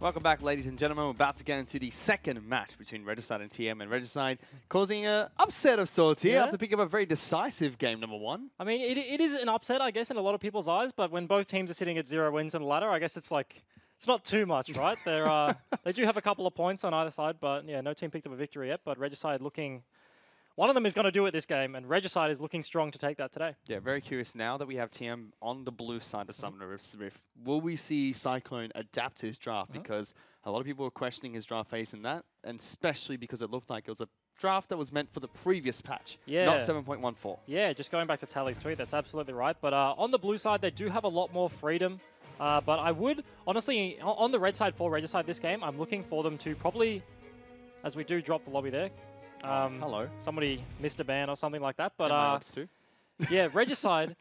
Welcome back, ladies and gentlemen. We're about to get into the second match between Regicide and TM, and Regicide causing an upset of sorts here after picking up a very decisive game number 1. I mean, it is an upset, I guess, in a lot of people's eyes, but when both teams are sitting at 0 wins in the ladder, I guess it's like, it's not too much, right? They do have a couple of points on either side, but yeah, no team picked up a victory yet, but Regicide looking... One of them is going to do it this game, and Regicide is looking strong to take that today. Yeah, very curious now that we have TM on the blue side of Summoner Rift. Will we see Cyclone adapt his draft? Because a lot of people were questioning his draft phase in that, and especially because it looked like it was a draft that was meant for the previous patch, not 7.14. Yeah, just going back to Tally's tweet, that's absolutely right. But on the blue side, they do have a lot more freedom. But I would, honestly, on the red side for Regicide this game, I'm looking for them to probably, as we do drop the lobby there, hello. Somebody missed a ban or something like that. But yeah, Regicide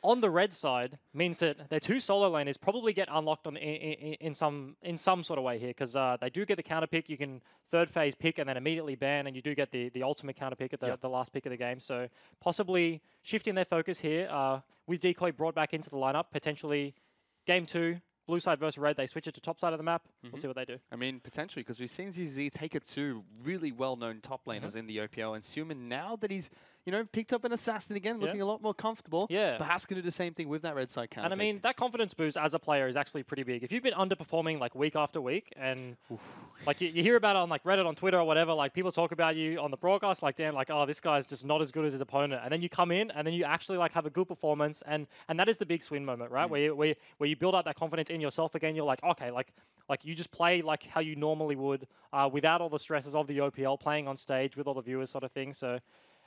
on the red side means that their 2 solo laners probably get unlocked on in some sort of way here, because they do get the counter pick. You can third phase pick and then immediately ban, and you do get the ultimate counter pick at the last pick of the game. So possibly shifting their focus here with Decoy brought back into the lineup, potentially game 2. Blue side versus red, they switch it to top side of the map. We'll see what they do. I mean, potentially, because we've seen ZZ take it to really well-known top laners in the OPL. And Suman, now that he's, picked up an assassin again, looking a lot more comfortable, perhaps can do the same thing with that red side counter. And I mean, that confidence boost as a player is actually pretty big. If you've been underperforming like week after week, and like you hear about it on like Reddit, on Twitter or whatever, like people talk about you on the broadcast, like, damn, like, oh, this guy's just not as good as his opponent. And then you come in and then you actually like have a good performance. And that is the big swing moment, right? Where you build up that confidence in yourself again. You're like, okay, like you just play like how you normally would without all the stresses of the OPL, playing on stage with all the viewers sort of thing. So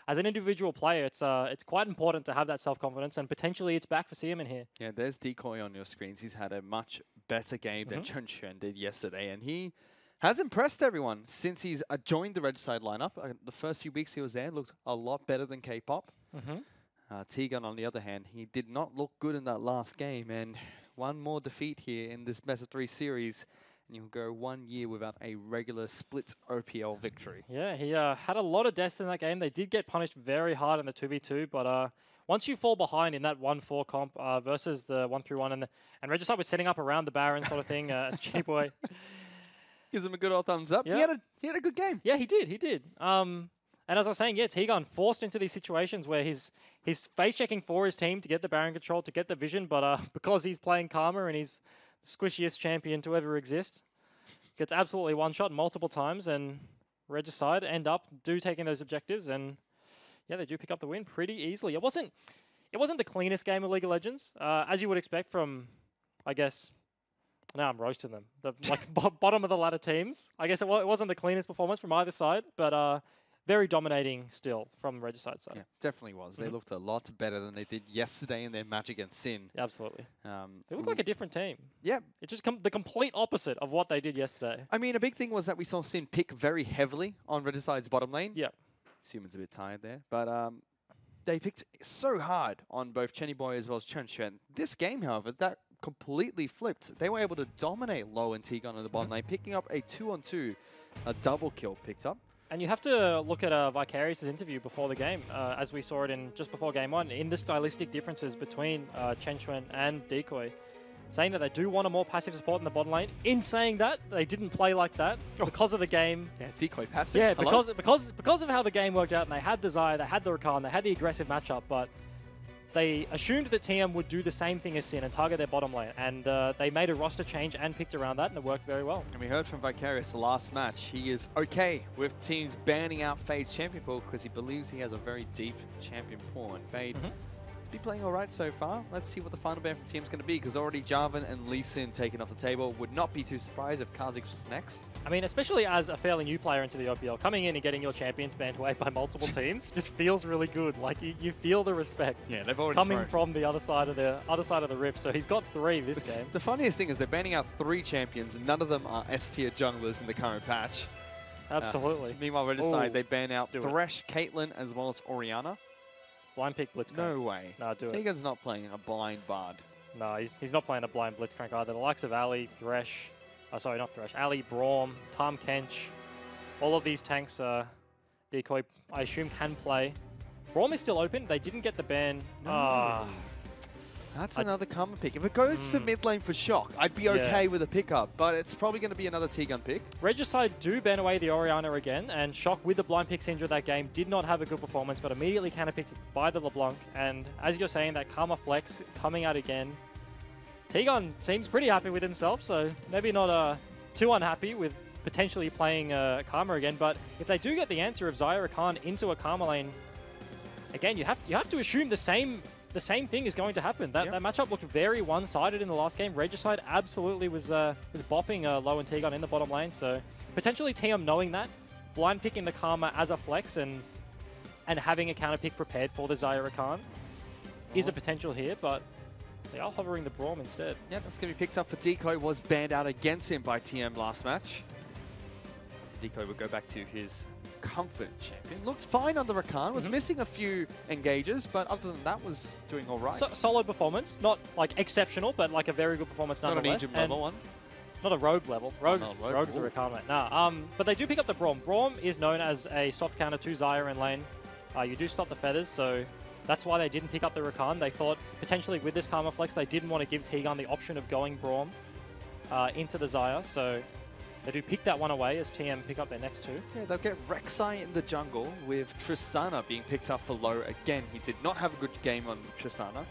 as an individual player, it's quite important to have that self-confidence, and potentially it's back for CM in here. Yeah, there's Decoy on your screens. He's had a much better game than Chen Xuan did yesterday, and he has impressed everyone since he's joined the Regicide lineup. The first few weeks he was there, looked a lot better than K-Pop. T-Gun, on the other hand, he did not look good in that last game, and one more defeat here in this best of 3 series, and you'll go 1 year without a regular split OPL victory. Yeah, he had a lot of deaths in that game. They did get punished very hard in the 2v2, but once you fall behind in that 1-4 comp versus the 1-3-1, and Regicide was setting up around the Baron sort of thing as Cheapboy. Gives him a good old thumbs up. He had a good game. Yeah, he did. And as I was saying, T-Gun forced into these situations where he's face-checking for his team to get the Baron control, to get the vision, but because he's playing Karma and he's the squishiest champion to ever exist, gets absolutely one-shot multiple times, and Regicide end up taking those objectives, and yeah, they do pick up the win pretty easily. It wasn't the cleanest game of League of Legends, as you would expect from, I guess... Now I'm roasting them. The bottom of the ladder teams. I guess it wasn't the cleanest performance from either side, but... very dominating still from Regicide's side. Yeah, definitely was. They looked a lot better than they did yesterday in their match against Sin. Absolutely. They look like a different team. Yeah. It's just the complete opposite of what they did yesterday. I mean, a big thing was that we saw Sin pick very heavily on Regicide's bottom lane. Yeah. Suman's a bit tired there. But they picked so hard on both Chenny Boy as well as Chen Xuan. This game, however, that completely flipped. They were able to dominate Low and T-Gun on the bottom lane, picking up a 2-on-2, a double kill picked up. And you have to look at Vicarious's interview before the game, as we saw it in just before game 1, in the stylistic differences between Chen Xuan and Decoy, saying that they do want a more passive support in the bottom lane. In saying that, they didn't play like that because of the game. Yeah, Decoy passive. Yeah, because of how the game worked out, and they had the Xayah, they had the Rakan, they had the aggressive matchup, but they assumed that TM would do the same thing as Sin and target their bottom lane, and they made a roster change and picked around that, and it worked very well. And we heard from Vicarious the last match, he is okay with teams banning out Fade's champion pool because he believes he has a very deep champion pool, and Fade has been playing alright so far. Let's see what the final ban from team is going to be, because already Jarvan and Lee Sin taken off the table. Would not be too surprised if Kha'Zix was next. I mean, especially as a fairly new player into the OPL, coming in and getting your champions banned away by multiple teams just feels really good. Like you feel the respect. Yeah, they've already coming from the other side of the rift. So he's got 3 this game. The funniest thing is they're banning out 3 champions. None of them are S-tier junglers in the current patch. Absolutely. Meanwhile, Regicide, they ban out Thresh, Caitlyn, as well as Orianna. Blind pick Blitzcrank. No way. No, do it. Tegan's not playing a blind Bard. No, he's not playing a blind Blitzcrank either. The likes of Ali, Thresh, sorry, not Thresh, Ali, Braum, Tahm Kench, all of these tanks, Decoy, I assume, can play. Braum is still open. They didn't get the ban. No. That's another Karma pick. If it goes to mid lane for Shock, I'd be okay with a pickup, but it's probably going to be another T-Gun pick. Regicide do ban away the Orianna again, and Shock with the blind pick Syndra that game did not have a good performance, but immediately counterpicked by the LeBlanc. And as you're saying, that Karma flex coming out again. T-Gun seems pretty happy with himself, so maybe not too unhappy with potentially playing Karma again. But if they do get the answer of Zyra Khan into a Karma lane, again, you have to assume the same thing is going to happen. That matchup looked very one-sided in the last game. Regicide absolutely was bopping Low and T-Gun in the bottom lane. So potentially TM knowing that, blind picking the Karma as a flex and having a counter pick prepared for the Zyra Khan is a potential here, but they are hovering the Braum instead. Yeah, that's going to be picked up for Decoy. Was banned out against him by TM last match. Decoy would go back to his comfort champion. Looked fine on the Rakan. Was missing a few engages, but other than that, was doing all right. Solid performance. Not like exceptional, but like a very good performance nonetheless. Not an Egypt level one. Not a rogue level. Rogue's the Rakan mate. Nah, but they do pick up the Braum. Braum is known as a soft counter to Zyra in lane. You do stop the feathers, so that's why they didn't pick up the Rakan. They thought potentially with this Karma Flex, they didn't want to give T-Gun the option of going Braum into the Zyra, so they do pick that one away as TM pick up their next two. Yeah, they'll get Rek'Sai in the jungle with Tristana being picked up for low again. He did not have a good game on Tristana.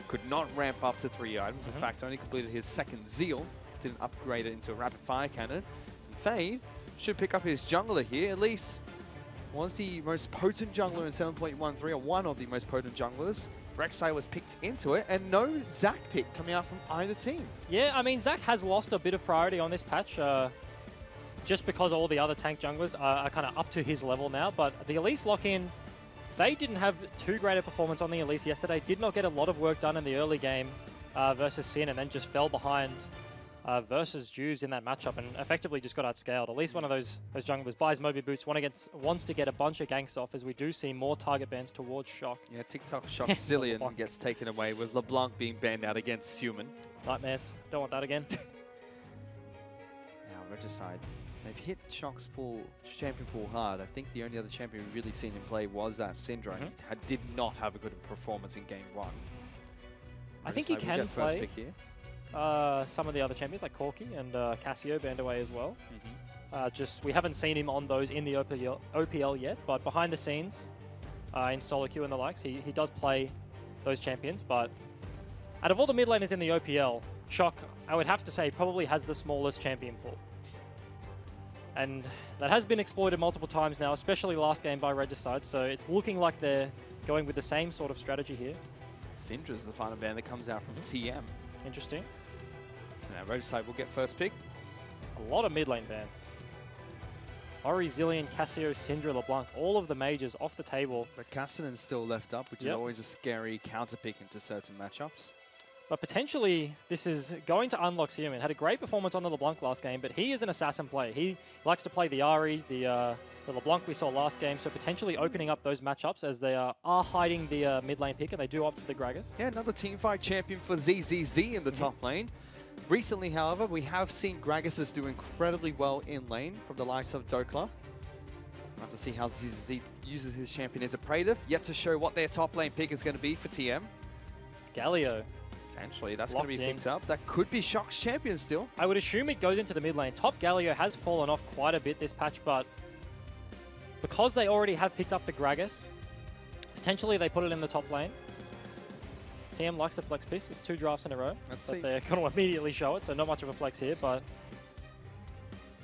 Could not ramp up to 3 items. In fact, only completed his second Zeal. Didn't upgrade it into a rapid fire cannon. And Fade should pick up his jungler here. At least was the most potent jungler in 7.13, or one of the most potent junglers. Rek'Sai was picked into it, and no Zac pick coming out from either team. Yeah, I mean, Zac has lost a bit of priority on this patch. Just because all the other tank junglers are kind of up to his level now. But the Elise lock-in, Fade didn't have too great a performance on the Elise yesterday. Did not get a lot of work done in the early game versus Sin, and then just fell behind versus Jews in that matchup and effectively just got outscaled. At least one of those junglers buys Moby Boots, wants to get a bunch of ganks off, as we do see more target bans towards Shock. Yeah, TikTok Shock Zillion gets taken away with LeBlanc being banned out against Human. Nightmares. Don't want that again. Now, Regicide. They've hit Shock's champion pool hard. I think the only other champion we've really seen him play was that Syndra. He did not have a good performance in game 1. I think he can play first pick here. Some of the other champions like Corki and Cassio banned away as well. We haven't seen him on those in the OPL yet, but behind the scenes, in solo queue and the likes, he does play those champions. But out of all the mid laners in the OPL, Shock, I would have to say, probably has the smallest champion pool. And that has been exploited multiple times now, especially last game by Regicide, so it's looking like they're going with the same sort of strategy here. Syndra's the final ban that comes out from TM. Interesting. So now Regicide will get first pick. A lot of mid lane bans. Ori, Zillion, Cassio, Syndra, LeBlanc, all of the majors off the table. But Cassinon's still left up, which is always a scary counter pick into certain matchups. But potentially, this is going to unlock Human. Had a great performance on the LeBlanc last game, but he is an assassin play. He likes to play the Ahri, the LeBlanc we saw last game, so potentially opening up those matchups as they are hiding the mid lane pick, and they do opt for the Gragas. Yeah, another teamfight champion for ZZZ in the top lane. Recently, however, we have seen Gragas do incredibly well in lane from the likes of Dokla. We'll have to see how ZZZ uses his champion as a Praetor. Yet to show what their top lane pick is going to be for TM. Galio. Potentially, that's going to be picked up. That could be Shock's champion still. I would assume it goes into the mid lane. Top Galio has fallen off quite a bit this patch, but because they already have picked up the Gragas, potentially they put it in the top lane. TM likes the flex piece. It's 2 drafts in a row. They're going to immediately show it, so not much of a flex here, but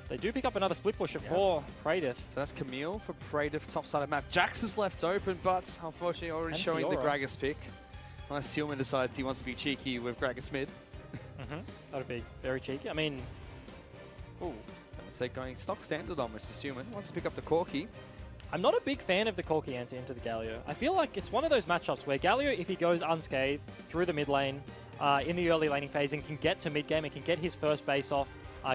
they do pick up another split pusher for Praetor. So that's Camille for Praetor, top side of map. Jax is left open, but unfortunately already showing Fiora. The Gragas pick. Unless Human decides he wants to be cheeky with Gragas mid. That would be very cheeky. I mean, let's say going stock standard almost for Human. Wants to pick up the Corki. I'm not a big fan of the Corki answer into the Galio. I feel like it's one of those matchups where Galio, if he goes unscathed through the mid lane in the early laning phase and can get to mid game and can get his first base off,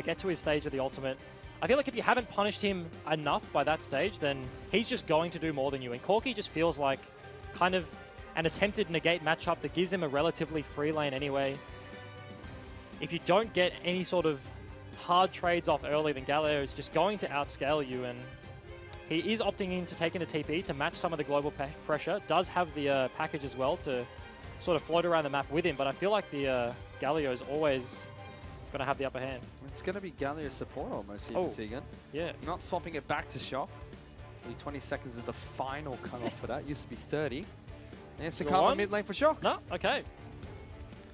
get to his stage of the ultimate, I feel like if you haven't punished him enough by that stage, then he's just going to do more than you. And Corki just feels like kind of an attempted negate matchup that gives him a relatively free lane anyway. If you don't get any sort of hard trades off early, then Galio is just going to outscale you, and he is opting in to take into TP to match some of the global pressure. Does have the package as well to sort of float around the map with him, but I feel like the Galio is always going to have the upper hand. It's going to be Galio's support almost here for Tegan. Yeah. Not swapping it back to Shock. Only 20 seconds is the final cutoff for that. Used to be 30. And Sakama mid lane for Shock. No, okay.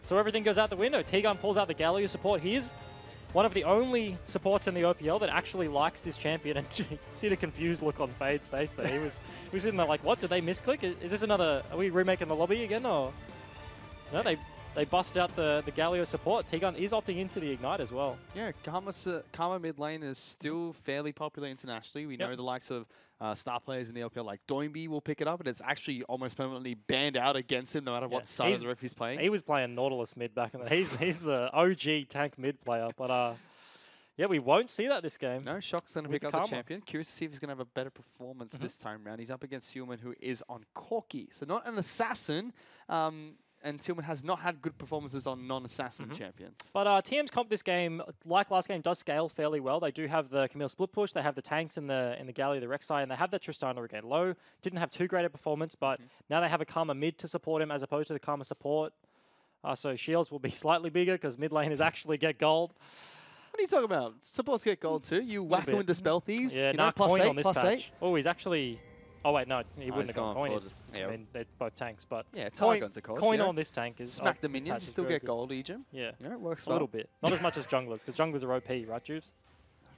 So everything goes out the window. T-Gun pulls out the Galio support. He's one of the only supports in the OPL that actually likes this champion. And see the confused look on Fade's face there. He was sitting there like, what? Did they misclick? Is this another... Are we remaking the lobby again? Or no, they busted out the Galio support. T-Gun is opting into the Ignite as well. Yeah, Karma mid lane is still fairly popular internationally. We know the likes of star players in the LPL like Doinby will pick it up, and it's actually almost permanently banned out against him no matter what side of the ref he's playing. He was playing Nautilus mid back in the day. He's the OG tank mid player, but yeah, we won't see that this game. No, Shock's going to pick up the champion. Curious to see if he's going to have a better performance this time round. He's up against Sealman, who is on Corki, so not an assassin. And Sealman has not had good performances on non-assassin champions. But TM's comp this game, like last game, does scale fairly well. They do have the Camille split push, they have the tanks in the Galio, the Regicide, and they have the Tristana again. Low didn't have too great a performance, but now they have a Karma mid to support him as opposed to the Karma support. So shields will be slightly bigger because mid laners actually get gold. What are you talking about? Supports get gold too. You whack him with the spell thieves. Yeah, you know, coin on this plus patch. 8. Oh, he's actually... Oh, wait, no, he wouldn't have gone coin. Yeah. I mean, they're both tanks, but yeah, Targon's of course. Coin on this tank is... Smack the minions, you still get gold, Ejim. Yeah. You know, it works a little bit. Not as much as junglers, because junglers are OP, right, Jubes?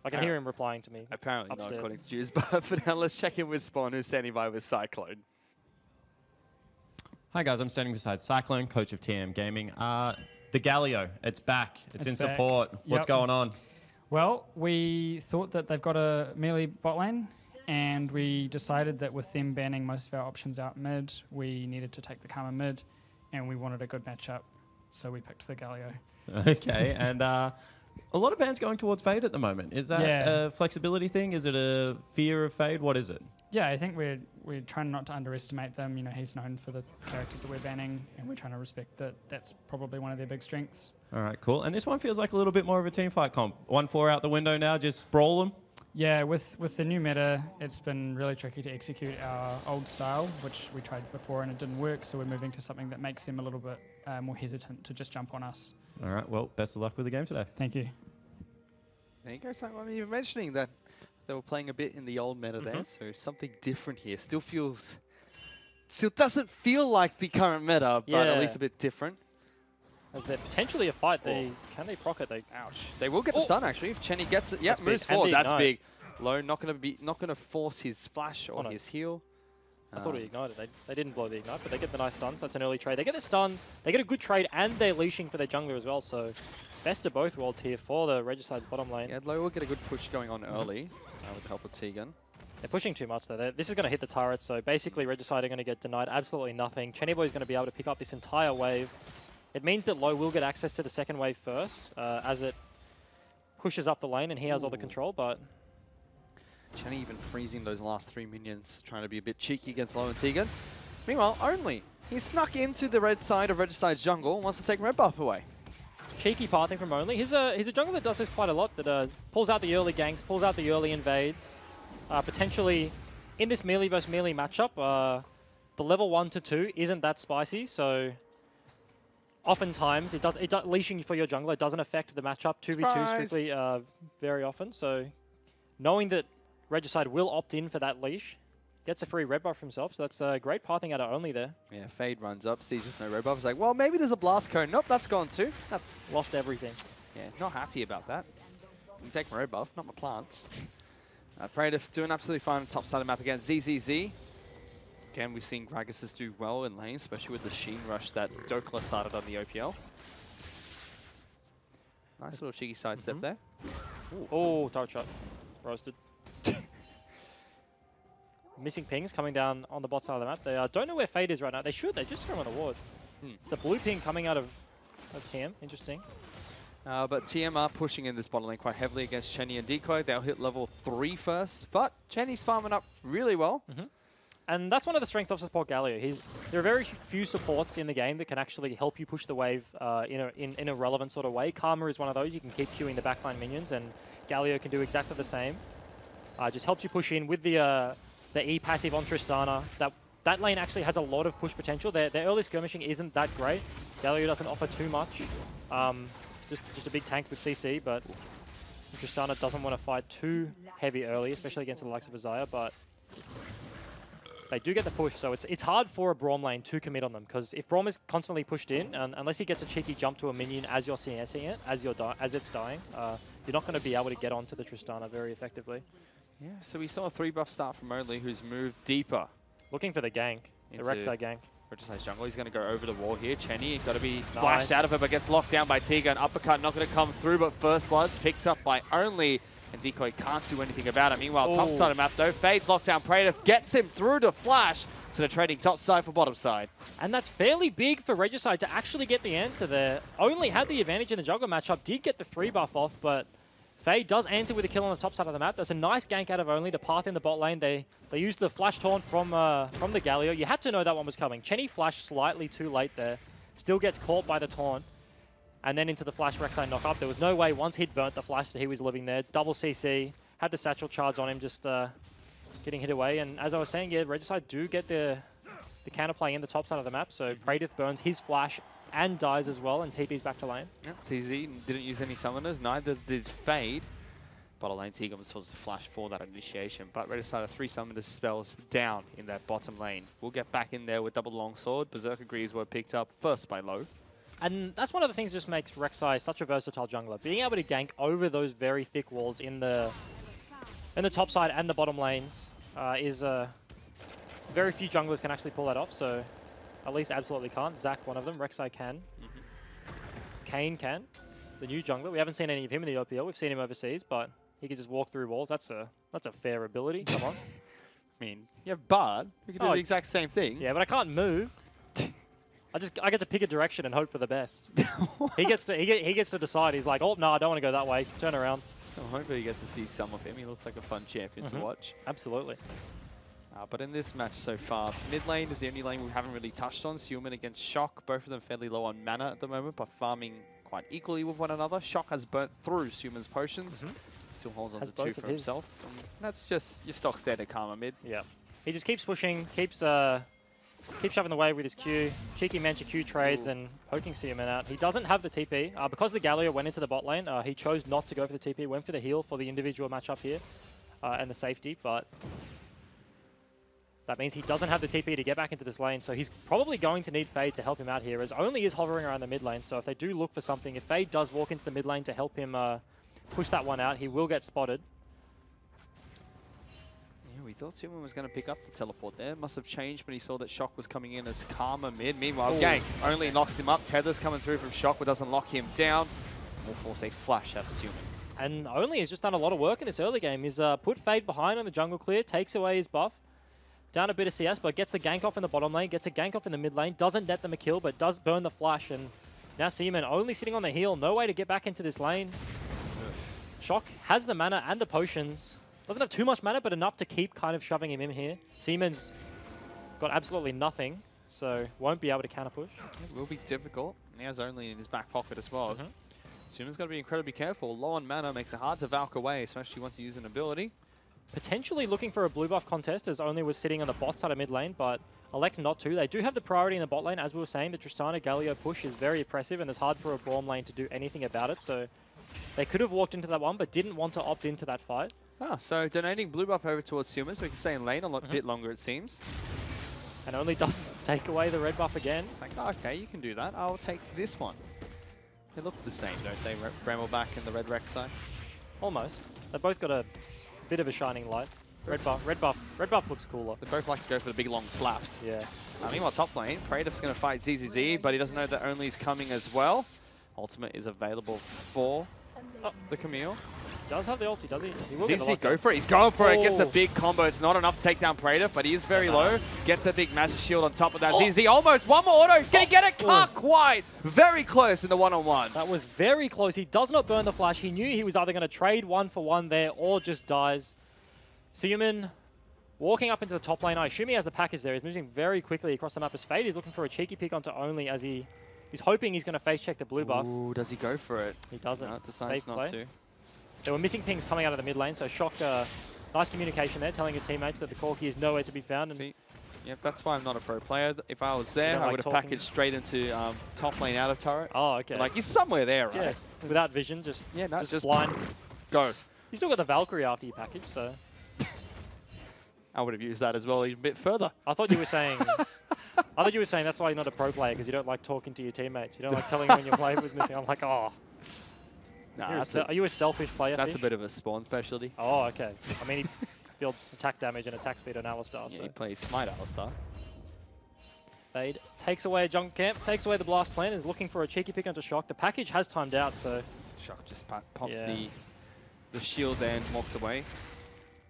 I can hear him replying to me. Apparently upstairs. not, according to Jubes. But for now, let's check in with Spawn, who's standing by with Cyclone. Hi guys, I'm standing beside Cyclone, coach of TM Gaming. The Galio, it's back. It's in back. support. What's going on? Well, we thought that they've got a melee bot lane, and we decided that with them banning most of our options out mid, we needed to take the Karma mid, and we wanted a good matchup, so we picked the Galio. Okay, and a lot of bans going towards Fade at the moment. Is that a flexibility thing? Is it a fear of Fade? What is it? Yeah, I think we're trying not to underestimate them. You know, he's known for the characters that we're banning, and we're trying to respect that that's probably one of their big strengths. All right, cool. And this one feels like a little bit more of a team fight comp. 1-4 out the window now, just brawl them. Yeah, with the new meta, it's been really tricky to execute our old style, which we tried before and it didn't work, so we're moving to something that makes them a little bit more hesitant to just jump on us. All right, well, best of luck with the game today. Thank you. There you go. So, I mean, you were mentioning that they were playing a bit in the old meta there, so something different here. Still doesn't feel like the current meta, but at least a bit different. As they're potentially a fight, can they proc it? Ouch. They will get the stun actually. If Chenny gets it, moves forward. That's big. Low, not gonna force his flash or his heal. I thought he ignited. They didn't blow the ignite, but they get the nice stuns. That's an early trade. They get the stun. They get a good trade, and they're leashing for their jungler as well. So best of both worlds here for the Regicide's bottom lane. Yeah, Low will get a good push going on early with the help of Tegan. They're pushing too much though. This is going to hit the turret, so basically Regicide are going to get denied absolutely nothing. Chenny Boy is going to be able to pick up this entire wave. It means that Low will get access to the second wave first, as it pushes up the lane, and he has all the control, but... Chenny even freezing those last 3 minions, trying to be a bit cheeky against Low and Tegan. Meanwhile, Only, he snuck into the red side of Regicide's jungle and wants to take red buff away. Cheeky pathing from Only. He's a jungle that does this quite a lot, that pulls out the early ganks, pulls out the early invades. Potentially, in this melee versus melee matchup, the level 1 to 2 isn't that spicy, so... Oftentimes, it does leashing for your jungler doesn't affect the matchup 2v2 strictly very often. So, knowing that Regicide will opt in for that leash, gets a free red buff himself. So that's a great pathing out of Only there. Yeah, Fade runs up, sees there's no red buff. He's like, well, maybe there's a blast cone. Nope, that's gone too. Lost everything. Yeah, not happy about that. You can take my red buff, not my plants. Praetor doing absolutely fine on top side of the map against ZZZ. Again, we've seen Gragas do well in lane, especially with the Sheen rush that Dokla started on the OPL. Nice little cheeky sidestep there. Oh, turret shot. Roasted. Missing pings coming down on the bot side of the map. They don't know where Fade is right now. They should. They just throw him on the ward. It's a blue ping coming out of TM. Interesting. But TM are pushing in this bottom lane quite heavily against Chenny and Decoy. They'll hit level 3 first, but Chenny's farming up really well. And that's one of the strengths of support Galio. There are very few supports in the game that can actually help you push the wave in a relevant sort of way. Karma is one of those. You can keep queuing the backline minions, and Galio can do exactly the same. Just helps you push in with the E passive on Tristana. That that lane actually has a lot of push potential. Their early skirmishing isn't that great. Galio doesn't offer too much. Just a big tank with CC, but Tristana doesn't want to fight too heavy early, especially against the likes of Azaya, but they do get the push, so it's hard for a Braum lane to commit on them, because if Braum is constantly pushed in, and unless he gets a cheeky jump to a minion as you're CSing it, as it's dying, you're not going to be able to get onto the Tristana very effectively. Yeah, so we saw a 3-buff start from Only, who's moved deeper. Looking for the gank, the Rek'Sai gank. Regicide's jungle. He's going to go over the wall here. Chenny got to be flashed out of it, but gets locked down by Tiga. An uppercut not going to come through, but First Blood's picked up by Only, and Decoy can't do anything about it. Meanwhile, top side of map though, Fade's locked down Praetor, gets him through to Flash, so they're trading top side for bottom side. And that's fairly big for Regicide to actually get the answer there. Only had the advantage in the jungle matchup, did get the 3-buff off, but Fade does answer with a kill on the top side of the map. There's a nice gank out of Only to path in the bot lane. They used the flash taunt from the Galio. You had to know that one was coming. Chenny flashed slightly too late there. Still gets caught by the taunt. And then into the flash Rek'Sai knock up. There was no way once he'd burnt the flash that he was living there. Double CC, had the satchel charge on him, just getting hit away. And as I was saying, yeah, Regicide do get the counterplay in the top side of the map. So Praetor burns his flash and dies as well, and TP's back to lane. Yep, TZ didn't use any summoners, neither did Fade. Bottom lane, Tiga was supposed to flash for that initiation, but Regicide 3 summoners spells down in that bottom lane. We'll get back in there with double longsword. Berserker Greaves were picked up first by Low. And that's one of the things that just makes Rek'Sai such a versatile jungler. Being able to gank over those very thick walls in the top side and the bottom lanes is very few junglers can actually pull that off. So at least absolutely can't. Zac, one of them. Rek'Sai can. Kane can. The new jungler. We haven't seen any of him in the OPL. We've seen him overseas, but he can just walk through walls. That's a fair ability. Come on. I mean, you have Bard, who can do the exact same thing. Yeah, but I can't move. I get to pick a direction and hope for the best. he gets to decide. He's like, oh no, I don't want to go that way. Turn around. Hopefully you get to see some of him. He looks like a fun champion to watch. Absolutely. But in this match so far, mid lane is the only lane we haven't really touched on. Sealman against Shock, both of them fairly low on mana at the moment, but farming quite equally with one another. Shock has burnt through Sealman's potions. Still holds on to 2 for himself. That's just your stock standard Karma mid. Yeah. He just keeps pushing, keeps shoving the wave with his Q, cheeky Mancha Q trades and poking Seaman out. He doesn't have the TP. Because the Galio went into the bot lane, he chose not to go for the TP, went for the heal for the individual matchup here and the safety, but that means he doesn't have the TP to get back into this lane, so he's probably going to need Fade to help him out here, as Only is hovering around the mid lane, so if they do look for something, if Fade does walk into the mid lane to help him push that one out, he will get spotted. Yeah, we thought Seaman was going to pick up the teleport there. Must have changed when he saw that Shock was coming in as Karma mid. Meanwhile, gank Only knocks him up. Tether's coming through from Shock, but doesn't lock him down. Will force a flash out of Seaman. And Only has just done a lot of work in this early game. He's put Fade behind on the jungle clear, takes away his buff. Down a bit of CS, but gets a gank off in the bottom lane, gets a gank off in the mid lane, doesn't net them a kill, but does burn the flash. And now Seaman only sitting on the heal, no way to get back into this lane. Shock has the mana and the potions. Doesn't have too much mana, but enough to keep kind of shoving him in here. Seaman's got absolutely nothing, so won't be able to counter push. It will be difficult. And he has Only in his back pocket as well. Seaman's got to be incredibly careful. Low on mana makes it hard to Valk away, especially once you use an ability. Potentially looking for a blue buff contest, as Only was sitting on the bot side of mid lane, but elect not to. They do have the priority in the bot lane. As we were saying, the Tristana Galio push is very oppressive, and it's hard for a Braum lane to do anything about it. So they could have walked into that one, but didn't want to opt into that fight. So donating blue buff over towards Seaman, so we can stay in lane a bit longer, it seems. And Only doesn't take away the red buff again. It's like, oh, okay, you can do that. I'll take this one. They look the same, don't they? Brambleback and the red Rek'Sai. Almost. They both got a bit of a shining light. Red buff looks cooler. They both like to go for the big long slaps. Yeah. Meanwhile, top lane, Praetor's going to fight ZZZ, but he doesn't know that Only's coming as well. Ultimate is available for the Camille. Does have the ulti, does he? ZZZ go for it. He's going for it. Gets a big combo. It's not enough to take down Praetor, but he is very low. Gets a big massive shield on top of that. ZZZ almost one more auto. Can he get it? Can't quite. Very close in the one-on-one. That was very close. He does not burn the flash. He knew he was either going to trade 1-for-1 there or just dies. Seaman walking up into the top lane. I assume he has the package there. He's moving very quickly across the map as Fade is looking for a cheeky pick onto Only, as he's hoping he's going to face check the blue buff. Ooh, does he go for it? He doesn't. No, decides not to. There were missing pings coming out of the mid lane, so Shock, nice communication there, telling his teammates that the Corki is nowhere to be found. And Yep, that's why I'm not a pro player. If I was there, I like would have talking? packaged straight into top lane out of turret. Oh, okay. Like, he's somewhere there, right? Yeah, without vision, just just blind. Go. You still got the Valkyrie after you package, so. I would have used that as well even a bit further. I thought you were saying. I thought you were saying that's why you're not a pro player, because you don't like talking to your teammates. You don't like telling them when your player was missing. I'm like, oh. Nah, Are you a selfish player? That's Fish? a bit of a spawn specialty. Oh, okay. I mean, he builds attack damage and attack speed on Alistar. Yeah, So. he plays Smite Alistar. Fade takes away Jungle Camp, takes away the Blast Plan, is looking for a cheeky pick onto Shock. The package has timed out, so Shock just pops Yeah. the shield there and walks away.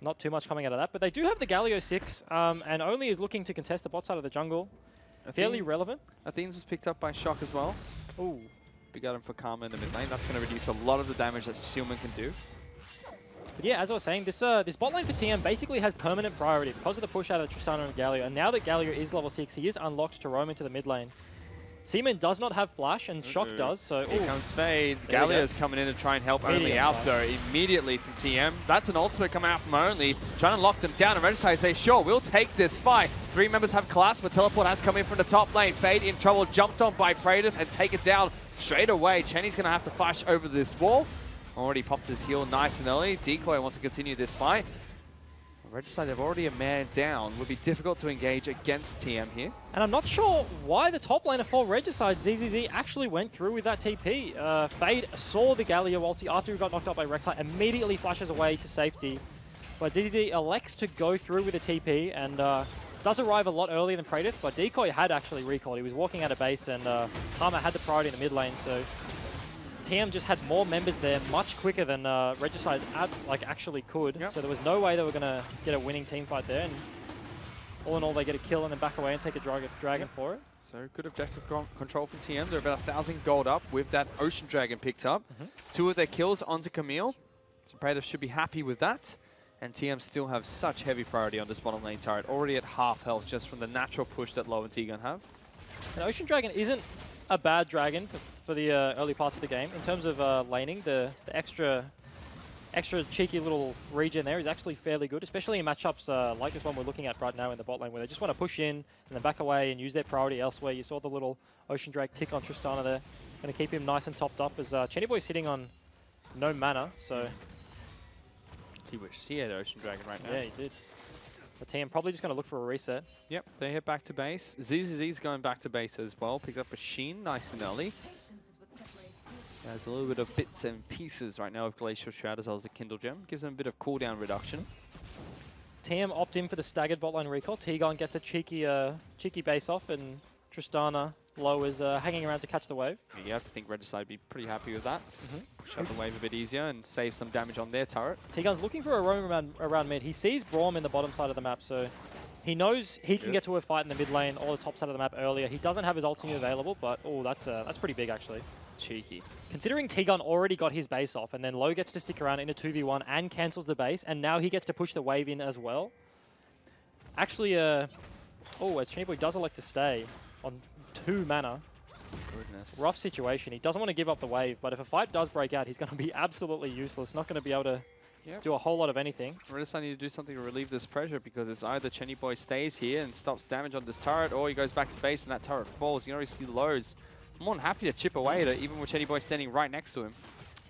not too much coming out of that. But they do have the Galio 6, and only is looking to contest the bot side of the jungle. Fairly relevant. Athene's was picked up by Shock as well. Ooh. We got him for Karma in the mid lane. That's going to reduce a lot of the damage that Steelman can do. But yeah, as I was saying, this bot lane for TM basically has permanent priority because of the push out of Tristana and Galio. And now that Galio is level 6, he is unlocked to roam into the mid lane. Seaman does not have flash, and Shock does, so... Here comes Fade. There we go. Galio's coming in to try and help Only Medium out, flash. though, immediately from TM. That's an ultimate coming out from Only, trying to lock them down. And Regicide say, sure, we'll take this fight. 3 members have collapsed, but Teleport has come in from the top lane. Fade in trouble, jumped on by Praetor and take it down straight away. Chenny's going to have to flash over this wall. Already popped his heal nice and early. Decoy wants to continue this fight. Regicide have already a man down. Would be difficult to engage against TM here. And I'm not sure why the top laner for Regicide, ZZZ, actually went through with that TP. Fade saw the Galio ulti after he got knocked out by Rek'Sai, immediately flashes away to safety. But ZZZ elects to go through with a TP and does arrive a lot earlier than Praetor, but Decoy had actually recalled. He was walking out of base and Karma had the priority in the mid lane, so TM just had more members there much quicker than Regicide actually could. Yep. So there was no way they were going to get a winning team fight there. And all in all, they get a kill and then back away and take a dragon for it. So good objective control from TM. They're about 1,000 gold up with that Ocean Dragon picked up. 2 of their kills onto Camille. So Praetor should be happy with that. And TM still have such heavy priority on this bottom lane turret, already at half health just from the natural push that Low and T-Gun have. And Ocean Dragon isn't a bad dragon for the early parts of the game. In terms of laning, the extra cheeky little regen there is actually fairly good, especially in matchups like this one we're looking at right now in the bot lane, where they just want to push in and then back away and use their priority elsewhere. You saw the little Ocean Drake tick on Tristana there. Going to keep him nice and topped up as Chenny Boy's sitting on no mana, so... He wished he had Ocean Dragon right now. Yeah, he did. The team probably just going to look for a reset. Yep, they head back to base. ZZZ's going back to base as well. Picked up a Sheen nice and early. There's a little bit of bits and pieces right now of Glacial Shroud as well as the Kindle Gem. Gives them a bit of cooldown reduction. TM opt in for the staggered botline recall. T-Gon gets a cheeky base off, and Tristana Low is hanging around to catch the wave. Yeah, you have to think Regicide would be pretty happy with that. Push up the wave a bit easier and save some damage on their turret. T-Gun's looking for a roam around mid. He sees Braum in the bottom side of the map, so he knows he can get to a fight in the mid lane or the top side of the map earlier. He doesn't have his ultimate available, but oh, that's pretty big actually. Cheeky. Considering T-Gun already got his base off, and then Low gets to stick around in a 2v1 and cancels the base, and now he gets to push the wave in as well. Actually, as Chenny Boy does elect to stay on 2 mana. Goodness. Rough situation. He doesn't want to give up the wave, but if a fight does break out, he's going to be absolutely useless. Not going to be able to do a whole lot of anything. Regicide need to do something to relieve this pressure, because it's either Chenny Boy stays here and stops damage on this turret, or he goes back to base and that turret falls. You can already see Lows. I'm more than happy to chip away at it, even with Chenny Boy standing right next to him.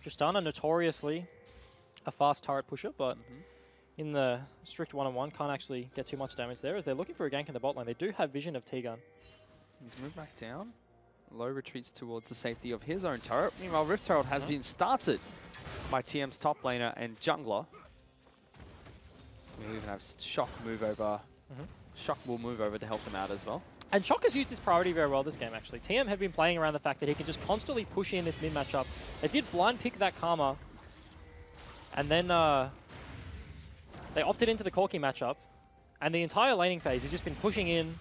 Tristana, notoriously a fast turret pusher, but in the strict one-on-one, can't actually get too much damage there, as they're looking for a gank in the bot lane. They do have vision of T-Gun. He's moved back down. Low retreats towards the safety of his own turret. Meanwhile, Rift Herald has been started by TM's top laner and jungler. We'll even have Shock move over. Shock will move over to help them out as well. And Shock has used his priority very well this game, actually. TM have been playing around the fact that he can just constantly push in this mid matchup. They did blind pick that Karma, and then they opted into the Corki matchup, and the entire laning phase has just been pushing in,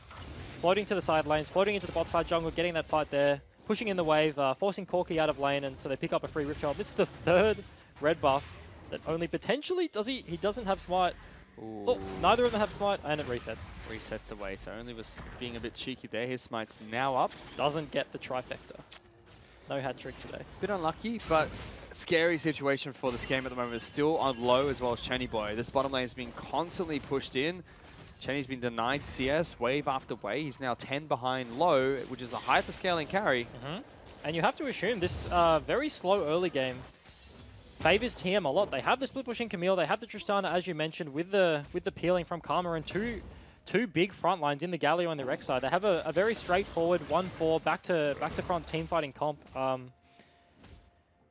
floating to the side lanes, floating into the bot side jungle, getting that fight there, pushing in the wave, forcing Corki out of lane, and so they pick up a free Rift Herald. This is the 3rd red buff that only potentially he doesn't have Smite. Oh, neither of them have Smite, and it resets. Resets away, so Only was being a bit cheeky there. His Smite's now up. Doesn't get the trifecta. No hat trick today. Bit unlucky, but scary situation for this game at the moment. Is still on Low as well as Chenny Boy. This bottom lane is being constantly pushed in. Chenny's been denied CS wave after wave. He's now 10 behind low, which is a hyperscaling carry. And you have to assume this very slow early game favors TM a lot. They have the split pushing Camille, they have the Tristana, as you mentioned, with the peeling from Karma, and two big front lines in the Galio and the Rek'Sai. They have a very straightforward 1-4 back to front team fighting comp.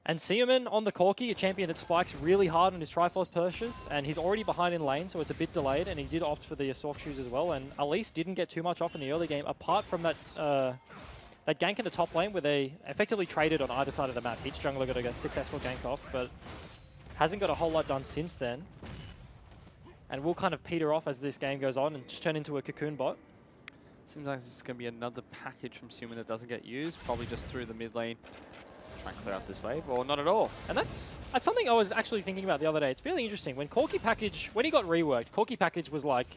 And Seaman on the Corki, a champion that spikes really hard on his Triforce pushes, and he's already behind in lane, so it's a bit delayed, and he did opt for the Assault shoes as well, and Elise didn't get too much off in the early game, apart from that that gank in the top lane where they effectively traded on either side of the map. Each jungler got a successful gank off, but hasn't got a whole lot done since then. And will kind of peter off as this game goes on and just turn into a cocoon bot. Seems like this is going to be another package from Suman that doesn't get used, probably just through the mid lane. Try and clear out this wave, or not at all. And that's something I was actually thinking about the other day. It's really interesting. When Corki package, when he got reworked, Corki package was like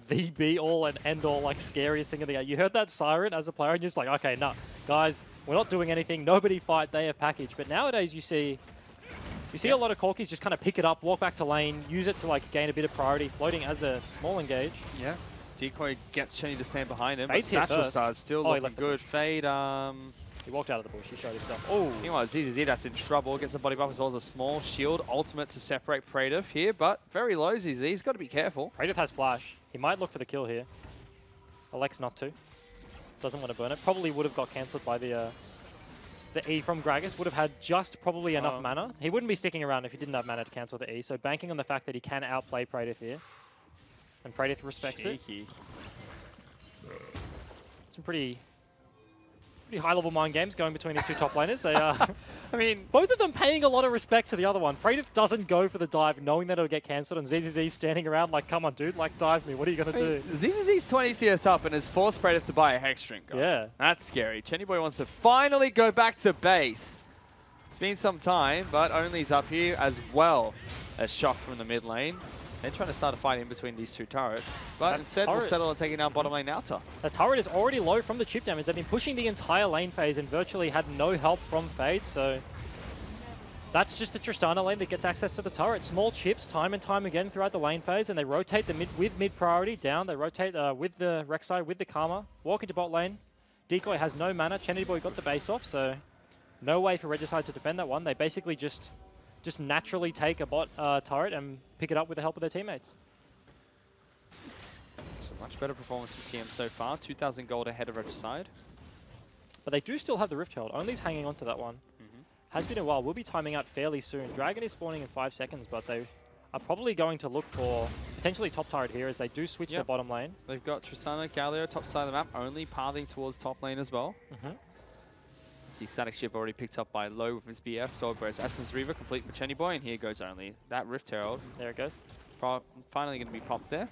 the be-all and end-all, like, scariest thing of the game. You heard that siren as a player, and you're just like, okay, no, guys, we're not doing anything. Nobody fight. They have package. But nowadays, you see a lot of Corkis just kind of pick it up, walk back to lane, use it to like gain a bit of priority, floating as a small engage. Yeah. Decoy gets Chenny to stand behind him, Fade's but here Satchel first. Star's still looking good. Fade, he walked out of the bush, he showed himself. Oh! Meanwhile, ZZZ, that's in trouble. Gets the body buff as well as a small shield. Ultimate to separate Praetor here, but very low ZZ. He's got to be careful. Praetor has flash. He might look for the kill here. Elects not to. Doesn't want to burn it. Probably would have got cancelled by the E from Gragas. Would have had just probably enough mana. He wouldn't be sticking around if he didn't have mana to cancel the E. So banking on the fact that he can outplay Praetor here. And Praetor respects it. Some pretty high-level mind games going between these two top laners. They are, I mean, both of them paying a lot of respect to the other one. Praetor doesn't go for the dive knowing that it'll get cancelled, and ZZZ standing around like, come on, dude, like, dive me. What are you going to do? ZZZ's 20 CS up and has forced Praetor to buy a Hex Drink. Yeah. That's scary. Chenny Boy wants to finally go back to base. It's been some time, but Only's up here as well as Shock from the mid lane. They're trying to start a fight in between these two turrets, but instead we'll settle on taking down bottom lane outer. The turret is already low from the chip damage. They've been pushing the entire lane phase and virtually had no help from Fade, so that's just the Tristana lane that gets access to the turret. Small chips time and time again throughout the lane phase, and they rotate the mid priority down. They rotate with the Rek'Sai, with the Karma, walk into bot lane. Decoy has no mana. Chenny Boy got the base off, so no way for Regicide to defend that one. They basically just naturally take a bot turret and pick it up with the help of their teammates. So much better performance from TM so far. 2,000 gold ahead of Regicide. But they do still have the Rift Herald. Only's hanging on to that one. Has been a while. We'll be timing out fairly soon. Dragon is spawning in 5 seconds, but they are probably going to look for potentially top turret here as they do switch the bottom lane. They've got Tristana, Galio, top side of the map, only pathing towards top lane as well. See Static Ship already picked up by Low with his BS sword, whereas Essence Reaver complete for Chenny Boy, and here goes Only. That Rift Herald. There it goes. Finally going to be popped there.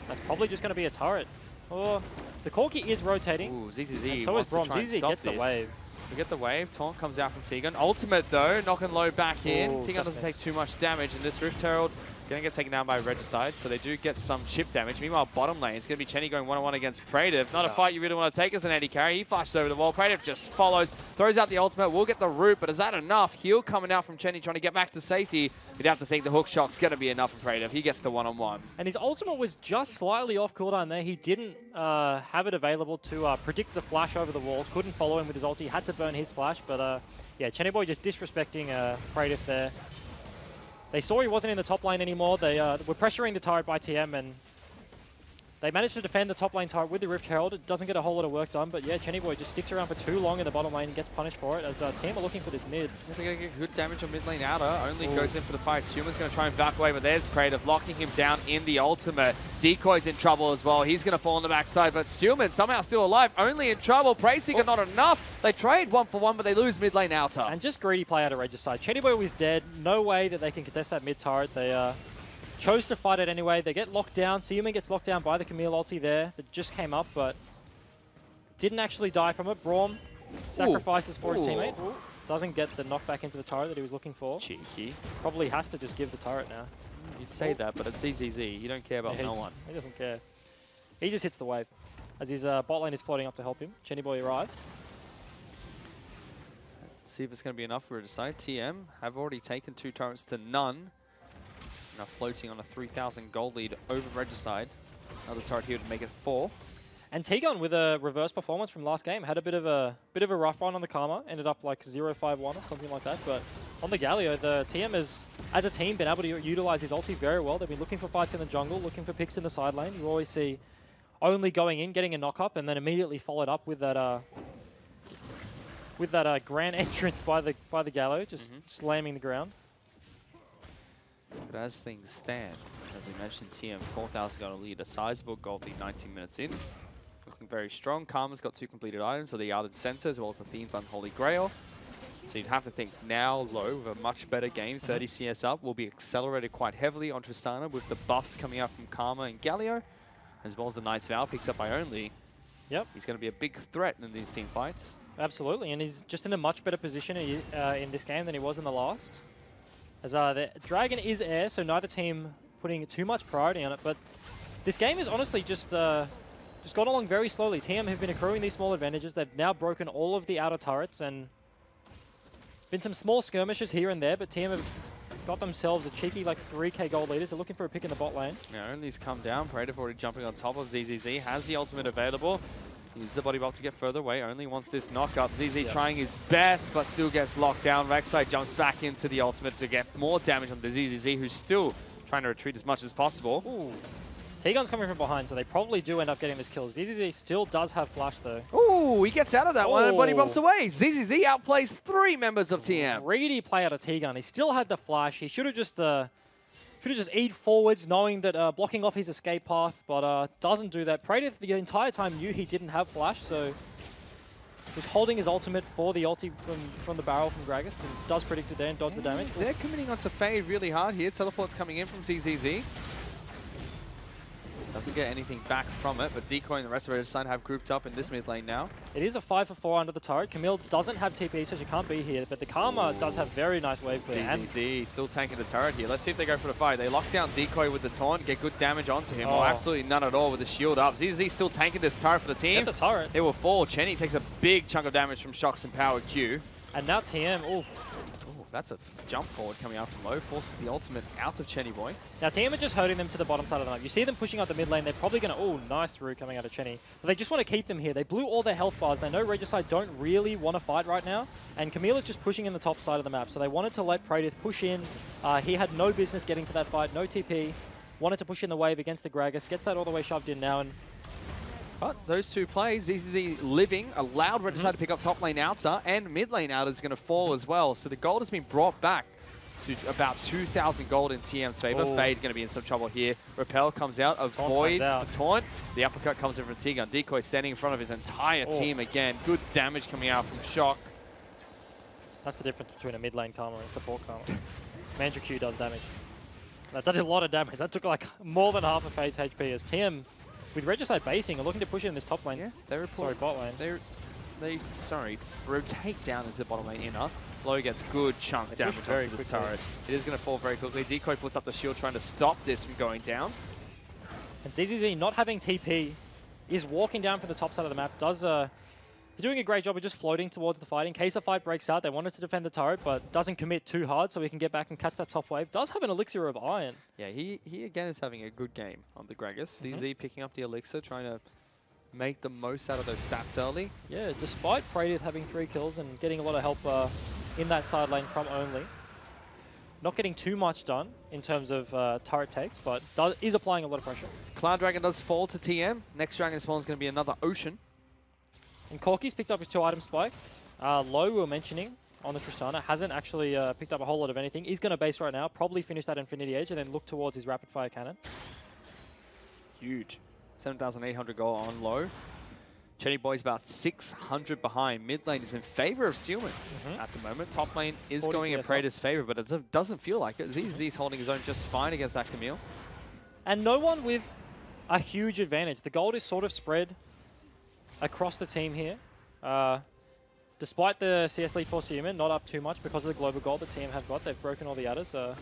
That's probably just going to be a turret. Oh, the Corki is rotating. Ooh, ZZZ. So is Brom. ZZZ gets the wave. We get the wave. Taunt comes out from Tegan. Ultimate though, knocking Low back in. Tegan doesn't take too much damage, and this Rift Herald going to get taken down by Regicide, so they do get some chip damage. Meanwhile, bottom lane, it's going to be Chenny going one-on-one against Praetor. Not a fight you really want to take as an AD carry. He flashes over the wall. Praetor just follows, throws out the ultimate. We'll get the root, but is that enough? Heal coming out from Chenny trying to get back to safety. You'd have to think the hook shot's going to be enough for Praetor. He gets the one-on-one. And his ultimate was just slightly off cooldown there. He didn't have it available to predict the flash over the wall. Couldn't follow him with his ulti. He had to burn his flash, but yeah, Chenny Boy just disrespecting Praetor there. They saw he wasn't in the top lane anymore. They were pressuring the turret by TM, and they managed to defend the top lane turret with the Rift Herald. It doesn't get a whole lot of work done, but yeah, Chenny Boy just sticks around for too long in the bottom lane and gets punished for it as TM are looking for this mid. They're going to get good damage on mid lane outer. Only goes in for the fight. Suman's going to try and back away, but there's Praetor locking him down in the ultimate. Decoy's in trouble as well. He's going to fall on the backside, but Suman somehow still alive. Only in trouble. Prayseeker not enough. They trade 1-for-1, but they lose mid lane outer. And just greedy play out of Regicide. Chenny Boy was dead. No way that they can contest that mid turret. They chose to fight it anyway. They get locked down. Seaman gets locked down by the Camille ulti there that just came up, but didn't actually die from it. Braum sacrifices for his teammate. Doesn't get the knockback into the turret that he was looking for. Cheeky. Probably has to just give the turret now. You'd say that, but it's ZZZ. You don't care about no one. He doesn't care. He just hits the wave as his bot lane is floating up to help him. Chenny Boy arrives. Let's see if it's going to be enough for Regicide. TM have already taken 2 turrets to none. Now floating on a 3,000 gold lead over Regicide. Another turret here would make it 4. And T-Gun with a reverse performance from last game had a bit of a rough run on the Karma. Ended up like 0-5-1 or something like that. But on the Galio, the TM has, as a team, been able to utilize his ulti very well. They've been looking for fights in the jungle, looking for picks in the side lane. You always see only going in, getting a knock up, and then immediately followed up with that grand entrance by the Galio, just slamming the ground. But as things stand, as we mentioned, TM 4,000 gold lead, a sizable gold lead 19 minutes in. Looking very strong. Karma's got 2 completed items, so the Ardent Center as well as the Theme's Unholy Grail. So you'd have to think now low with a much better game, 30 CS up, will be accelerated quite heavily on Tristana with the buffs coming out from Karma and Galio, as well as the Knight's Vow picked up by Only. Yep. He's going to be a big threat in these team fights. Absolutely, and he's just in a much better position in this game than he was in the last. As the Dragon is air, so neither team putting too much priority on it, but this game is honestly just gone along very slowly. TM have been accruing these small advantages. They've now broken all of the outer turrets, and been some small skirmishes here and there, but TM have got themselves a cheeky like 3k gold leaders. They're looking for a pick in the bot lane. Yeah, Only's come down. Praetor already jumping on top of ZZZ. Has the ultimate available. Use the body block to get further away. Only wants this knock up. ZZ trying his best, but still gets locked down. Regicide jumps back into the ultimate to get more damage on the ZZZ, who's still trying to retreat as much as possible. Ooh. T-Gun's coming from behind, so they probably do end up getting this kill. ZZZ still does have flash, though. Ooh, he gets out of that one and body bumps away. ZZZ outplays 3 members of TM. Greedy play out of T-Gun. He still had the flash. He should have just eat forwards, knowing that blocking off his escape path, but doesn't do that. Praetor the entire time knew he didn't have flash, so was holding his ultimate for the ulti from the barrel from Gragas, and does predict it there and dodge the damage. They're committing onto Fade really hard here. Teleport's coming in from ZZZ. Doesn't get anything back from it, but Decoy and the rest of Regicide have grouped up in this mid lane now. It is a 5-for-4 under the turret. Camille doesn't have TP, so she can't be here, but the Karma does have very nice wave clear. ZZZ still tanking the turret here. Let's see if they go for the fight. They lock down Decoy with the taunt, get good damage onto him, or absolutely none at all with the shield up. ZZZ still tanking this turret for the team. Get the turret. It will fall. Chenny takes a big chunk of damage from Shocks and Power Q. And now TM, that's a jump forward coming out from low, forces the ultimate out of Chenny Boy. Now TM are just hurting them to the bottom side of the map. You see them pushing out the mid lane, they're probably going to, nice root coming out of Chenny. But they just want to keep them here. They blew all their health bars. They know Regicide don't really want to fight right now. And Camille is just pushing in the top side of the map. So they wanted to let Praetor push in. He had no business getting to that fight, no TP. Wanted to push in the wave against the Gragas. Gets that all the way shoved in now. And but those 2 plays, ZZZ living, allowed Regicide to pick up top lane outer, and mid lane outer is going to fall as well. So the gold has been brought back to about 2,000 gold in TM's favor. Fade going to be in some trouble here. Repel comes out, avoids the taunt. The uppercut comes in from T-Gun. Decoy standing in front of his entire team again. Good damage coming out from Shock. That's the difference between a mid lane Karma and support Karma. Mandra Q does damage. That did a lot of damage. That took like more than half of Fade's HP as TM, with Regicide basing, are looking to push in this top lane. Yeah, they bot lane. They rotate down into bottom lane inner. Low gets good chunk damage onto this turret. It is going to fall very quickly. Decoy puts up the shield trying to stop this from going down. And ZZZ not having TP is walking down from the top side of the map. He's doing a great job of just floating towards the fight. In case a fight breaks out, they wanted to defend the turret, but doesn't commit too hard so he can get back and catch that top wave. Does have an elixir of iron. Yeah, he again is having a good game on the Gragas. ZZ picking up the elixir, trying to make the most out of those stats early. Yeah, despite Praetor having 3 kills and getting a lot of help in that side lane from Only. Not getting too much done in terms of turret takes, but is applying a lot of pressure. Cloud Dragon does fall to TM. Next Dragon spawn is going to be another Ocean. And Corky's picked up his 2-item spike. Low, we were mentioning on the Tristana, hasn't actually picked up a whole lot of anything. He's going to base right now, probably finish that Infinity Edge, and then look towards his rapid fire cannon. Huge. 7,800 gold on Low. Chenny Boy's about 600 behind. Mid lane is in favor of Sealman at the moment. Top lane is going in Praetor's favor, but it doesn't feel like it. ZZ's holding his own just fine against that Camille. And no one with a huge advantage. The gold is sort of spread across the team here. Despite the CS lead for Seaman, not up too much because of the global gold the team have got. They've broken all the others. I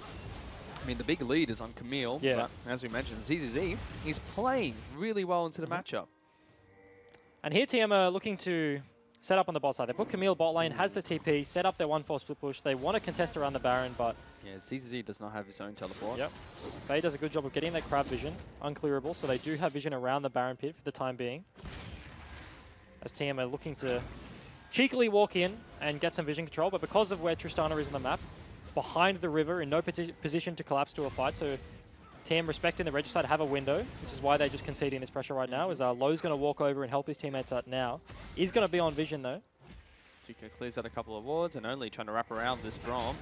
mean, the big lead is on Camille, but as we mentioned, ZZZ, he's playing really well into the matchup. And here TM are looking to set up on the bot side. They put Camille bot lane, has the TP, set up their 1-4 split push. They want to contest around the Baron, but... Yeah, ZZZ does not have his own teleport. Yep. Faye does a good job of getting that crab vision, unclearable, so they do have vision around the Baron pit for the time being. As TM are looking to cheekily walk in and get some vision control, but because of where Tristana is on the map, behind the river, in no position to collapse to a fight, so TM respecting the Regicide have a window, which is why they're just conceding this pressure right now, is Lowe's going to walk over and help his teammates out now. He's going to be on vision though. TK clears out a couple of wards and only trying to wrap around this Braum.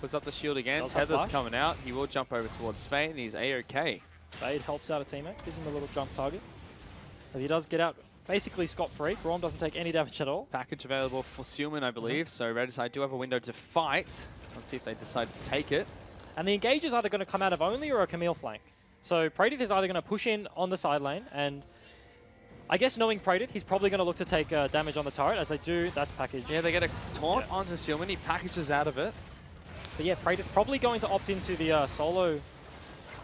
Puts up the shield again, Does Tether's coming out, he will jump over towards Fade and he's A-OK. Fade helps out a teammate, gives him a little jump target. As he does get out basically scot-free, Braum doesn't take any damage at all. Package available for Sealman, I believe, so Regicide do have a window to fight. Let's see if they decide to take it. And the engage is either going to come out of only or a Camille flank. So Praedyth is either going to push in on the side lane, and I guess knowing Praedyth, he's probably going to look to take damage on the turret. As they do, that's packaged. Yeah, they get a taunt onto Sealman, he packages out of it. But yeah, Praedyth probably going to opt into the solo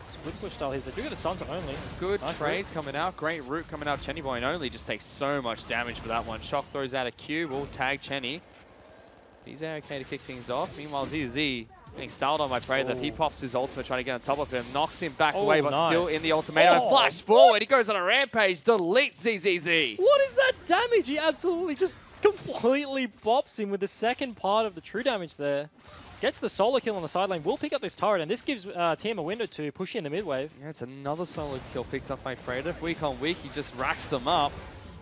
split push style here. They do get a stun to only. Good nice trades coming out, great root coming out. Chenny Boy and only just takes so much damage for that one. Shock throws out a Q, will tag Chenny. He's okay to kick things off. Meanwhile, ZZ getting styled on by Praedyth. He pops his ultimate, trying to get on top of him, knocks him back away, but still in the ultimatum. And flash forward, he goes on a rampage, deletes ZZZ. What is that damage? He absolutely just completely bops him with the second part of the true damage there. Gets the solo kill on the side lane, will pick up this turret, and this gives TM a window to push in the mid wave. Yeah, it's another solo kill picked up by Praedyth. Week on week, he just racks them up.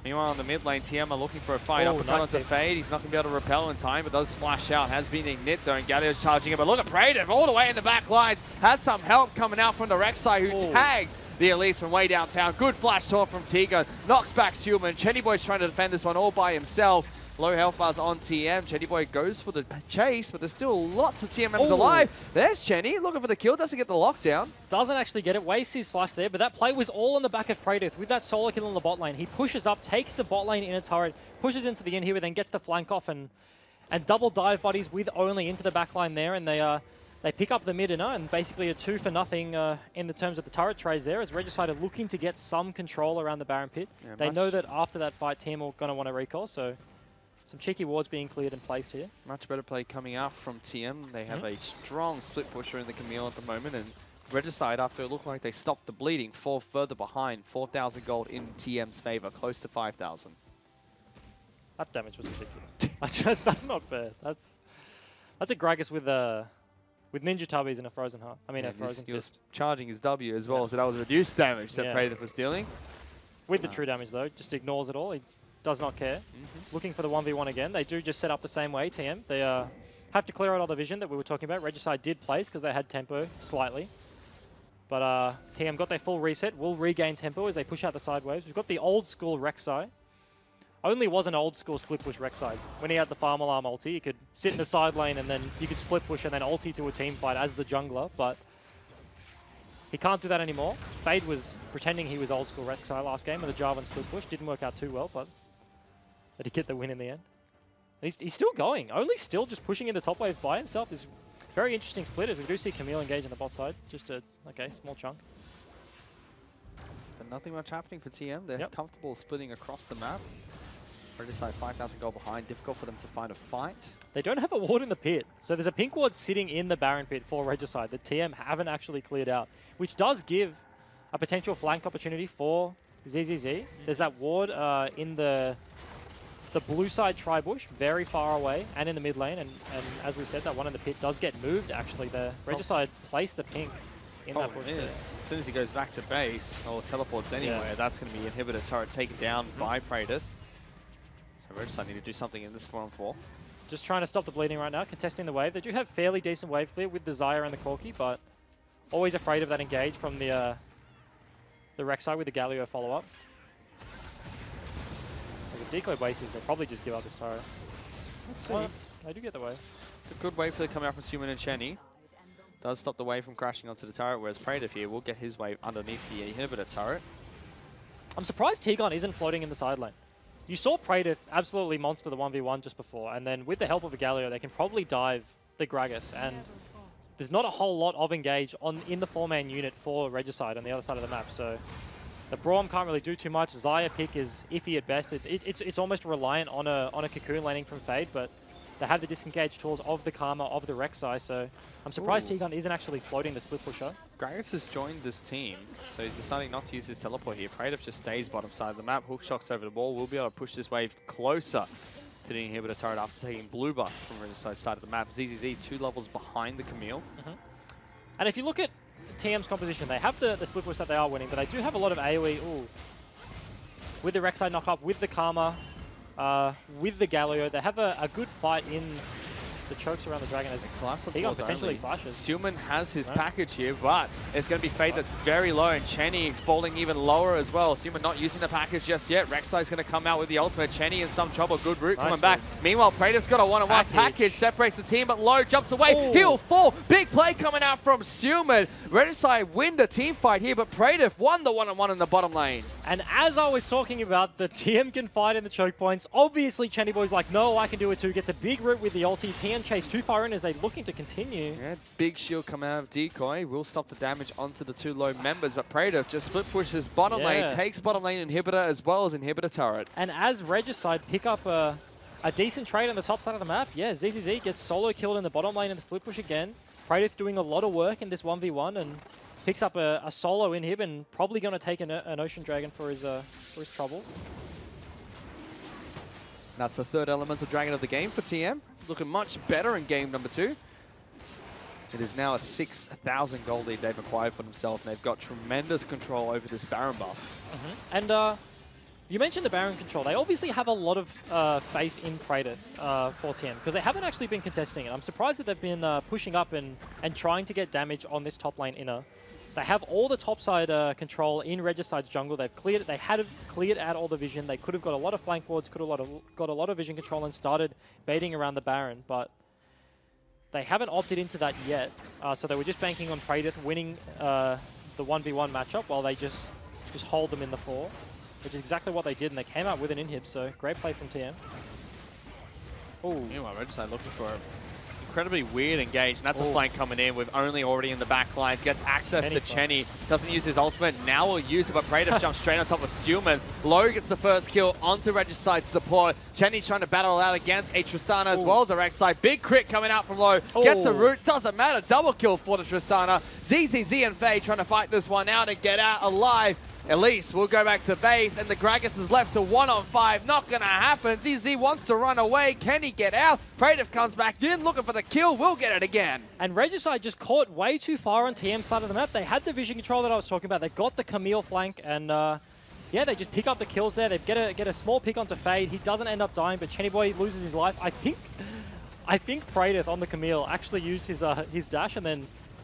Meanwhile, on the mid lane, TM are looking for a fight. Uppercut nice onto tip. Fade. He's not going to be able to repel in time, but does flash out. Has been ignit though, and Galio's charging him. But look at Praedyth all the way in the back lines. Has some help coming out from the Rek'Sai, who tagged the Elise from way downtown. Good flash taunt from Tiga. Knocks back Sealman. Chenny Boy's trying to defend this one all by himself. Low health bars on TM. Chenny Boy goes for the chase, but there's still lots of TM members alive. There's Chenny looking for the kill. Doesn't get the lockdown. Doesn't actually get it. Wastes his flash there, but that play was all on the back of Praedyth with that solo kill on the bot lane. He pushes up, takes the bot lane in a turret, pushes into the inhibitor, then gets the flank off and double dive buddies with only into the back line there, and they pick up the mid and basically a 2-for-0 in the terms of the turret trays there, as Regicide are looking to get some control around the Baron pit. Yeah, they know that after that fight, team are going to want to recall, so some cheeky wards being cleared and placed here. Much better play coming out from TM. They have a strong split pusher in the Camille at the moment, and Regicide, after it looked like they stopped the bleeding, fall further behind. 4,000 gold in TM's favor, close to 5,000. That damage was ridiculous. That's not fair. That's a Gragas with Ninja Tubbies and a Frozen Heart. I mean, a Frozen He was Fist. charging his W as well, so that was reduced damage that Praedyth was dealing. With the true damage, though, just ignores it all. He does not care. Looking for the 1v1 again. They do just set up the same way, TM. They have to clear out all the vision that we were talking about. Regicide did place because they had tempo slightly. But TM got their full reset. Will regain tempo as they push out the side waves. We've got the old school Rek'Sai. Only was an old school split push Rek'Sai. When he had the farm alarm ulti, you could sit in the side lane and then you could split push and then ulti to a team fight as the jungler. But he can't do that anymore. Fade was pretending he was old school Rek'Sai last game with a Jarvan split push. Didn't work out too well, but he get the win in the end. And he's still going. Only still just pushing in the top wave by himself is very interesting split, as we do see Camille engage on the bot side. Just a, small chunk. But nothing much happening for TM. They're comfortable splitting across the map. Regicide 5,000 gold behind. Difficult for them to find a fight. They don't have a ward in the pit. So there's a pink ward sitting in the Baron pit for Regicide that TM haven't actually cleared out, which does give a potential flank opportunity for ZZZ. There's that ward in the blue side tri-bush, very far away, and in the mid lane. And as we said, that one in the pit does get moved, actually. The Regicide placed the pink in that bush there. As soon as he goes back to base, or teleports anywhere, that's going to be inhibitor turret taken down by Praedyth. So Regicide need to do something in this 4-on-4. Just trying to stop the bleeding right now, contesting the wave. They do have fairly decent wave clear with the Xayah and the Corki, but always afraid of that engage from the Rek'Sai with the Galio follow-up. The decoy bases, they'll probably just give up this turret. Let's see. They do get the wave. It's a good wave play coming out from Sealman and Chenny. Does stop the wave from crashing onto the turret, whereas Praedyth here will get his wave underneath the inhibitor turret. I'm surprised T-Gun isn't floating in the side lane. You saw Praedyth absolutely monster the 1v1 just before, and then with the help of a Galio, they can probably dive the Gragas, and there's not a whole lot of engage in the 4-man unit for Regicide on the other side of the map, so The Braum can't really do too much. Xayah pick is iffy at best. It's almost reliant on a Cocoon laning from Fade, but they have the disengage tools of the Karma, of the Rek'Sai, so I'm surprised T-Gun isn't actually floating the split pusher. Gragas has joined this team, so he's deciding not to use his teleport here. Praetor just stays bottom side of the map. Hook shocks over the ball. We'll be able to push this wave closer to the inhibitor turret after taking blue buff from Regicide's side of the map. ZZZ 2 levels behind the Camille. And if you look at TM's composition, they have the split push that they are winning, but they do have a lot of AoE. Ooh. With the Rek'Sai knock up, with the Karma, with the Galio, they have a good fight in the chokes around the dragon as T-Gun potentially flashes. Suman has his package here, but it's going to be Fade that's very low, and Chenny falling even lower as well. Suman not using the package just yet. Rek'Sai's going to come out with the ultimate. Chenny in some trouble. Good route coming back. Meanwhile, Praetor's got a one-on-one package. Separates the team, but low jumps away. Ooh. He'll fall. Big play coming out from Suman. Regicide win the team fight here, but Praetor won the one-on-one in the bottom lane. And as I was talking about, the TM can fight in the choke points. Obviously, Chenny Boy's like, no, I can do it too. Gets a big route with the ulti. TM chase too far in as they're looking to continue. Yeah, big shield coming out of Decoy. Will stop the damage onto the 2 low members, but Praetor just split pushes bottom lane, takes bottom lane inhibitor as well as inhibitor turret. And as Regicide pick up a decent trade on the top side of the map, yeah, ZZZ gets solo killed in the bottom lane in the split push again. Praetor doing a lot of work in this 1v1 and picks up a solo inhib and probably going to take an Ocean Dragon for his troubles. That's the 3rd elemental dragon of the game for TM. Looking much better in game number 2. It is now a 6,000 gold lead they've acquired for themselves, and they've got tremendous control over this Baron buff. And you mentioned the Baron control. They obviously have a lot of faith in Praetor for TM, because they haven't actually been contesting it. I'm surprised that they've been pushing up and trying to get damage on this top lane inner. They have all the topside control in Regicide's jungle. They've cleared it. They had cleared out all the vision. They could have got a lot of flank wards, could have got a lot of vision control and started baiting around the Baron, but they haven't opted into that yet. So they were just banking on Praetor winning the 1v1 matchup while they just hold them in the 4, which is exactly what they did, and they came out with an inhib, so great play from TM. Oh, meanwhile, Regicide looking for incredibly weird engage, and that's a flank coming in with only already in the back lines. Gets access to Chenny, doesn't use his ultimate, now will use it, but Praetor jumps straight on top of Suman. Low gets the first kill onto Regicide's support. Chenny's trying to battle out against a Tristana as well as a Rek'Sai. Big crit coming out from Low, gets a root, doesn't matter, double kill for the Tristana. ZZZ and Faye trying to fight this one out and get out alive. Elise will go back to base, and the Gragas is left to 1-on-5. Not going to happen. ZZ wants to run away. Can he get out? Praetor comes back in, looking for the kill. Will get it again. And Regicide just caught way too far on TM's side of the map. They had the vision control that I was talking about. They got the Camille flank, and yeah, they just pick up the kills there. They get a small pick onto Fade. He doesn't end up dying, but Chenny Boy loses his life. I think Praetor on the Camille actually used his dash,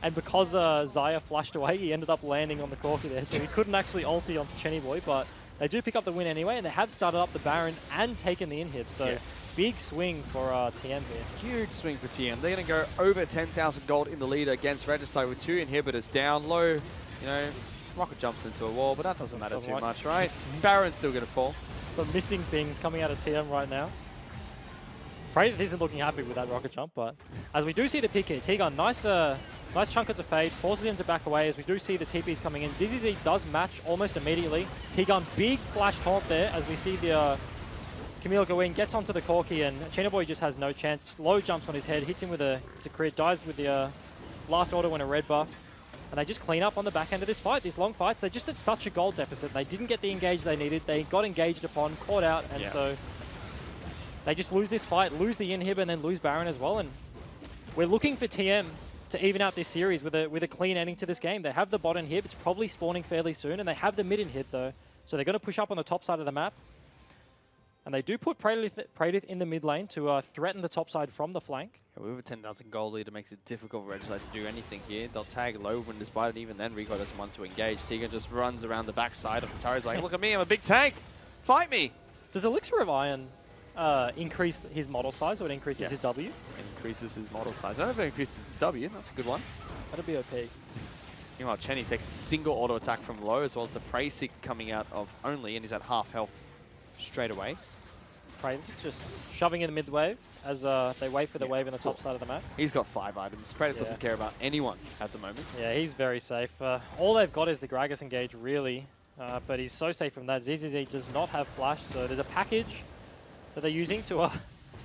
and because Xayah flashed away, he ended up landing on the Corki there, so he couldn't actually ulti onto Chenny Boy, but they do pick up the win anyway, and they have started up the Baron and taken the inhib, so big swing for TM here. Huge swing for TM. They're going to go over 10,000 gold in the lead against Regicide with 2 inhibitors down. Low, you know, rocket jumps into a wall, but that doesn't matter too much, right? Baron's still going to fall. The missing things coming out of TM right now. Praetor isn't looking happy with that rocket jump, but as we do see the pick here, T-Gun, nice chunk of Fade, forces him to back away as we do see the TPs coming in. ZZZ does match almost immediately. T-Gun, big flash taunt there as we see the Camille go in, gets onto the Corki, and Chenny Boy just has no chance. Low jumps on his head, hits him with a crit, dies with the last auto and a red buff. And they just clean up on the back end of this fight, these long fights. They're just at such a gold deficit. They didn't get the engage they needed. They got engaged upon, caught out, and so they just lose this fight, lose the inhib, and then lose Baron as well. And we're looking for TM to even out this series with a clean ending to this game. They have the bot inhib, it's probably spawning fairly soon, and they have the mid inhib though. So they're going to push up on the top side of the map. And they do put Praetor in the mid lane to threaten the top side from the flank. Yeah, with a 10,000 gold lead, it makes it difficult for Regicide to do anything here. They'll tag Low when despite it, even then Rico doesn't want to engage. T-Gun just runs around the back side of the turret. He's like, look at me, I'm a big tank. Fight me. Does Elixir of Iron increase his model size, or it increases his W? It increases his model size. I don't know if it increases his W. That's a good one. That'd be OP. Meanwhile, Chenny takes a single auto attack from Low, as well as the Prey Seek coming out of only, and he's at half health straight away. Praetor just shoving in the mid wave as they wait for the wave in the top side of the map. He's got 5 items. Praetor doesn't care about anyone at the moment. Yeah, he's very safe. All they've got is the Gragas engage, really. But he's so safe from that. ZZZ does not have flash, so there's a package that they're using to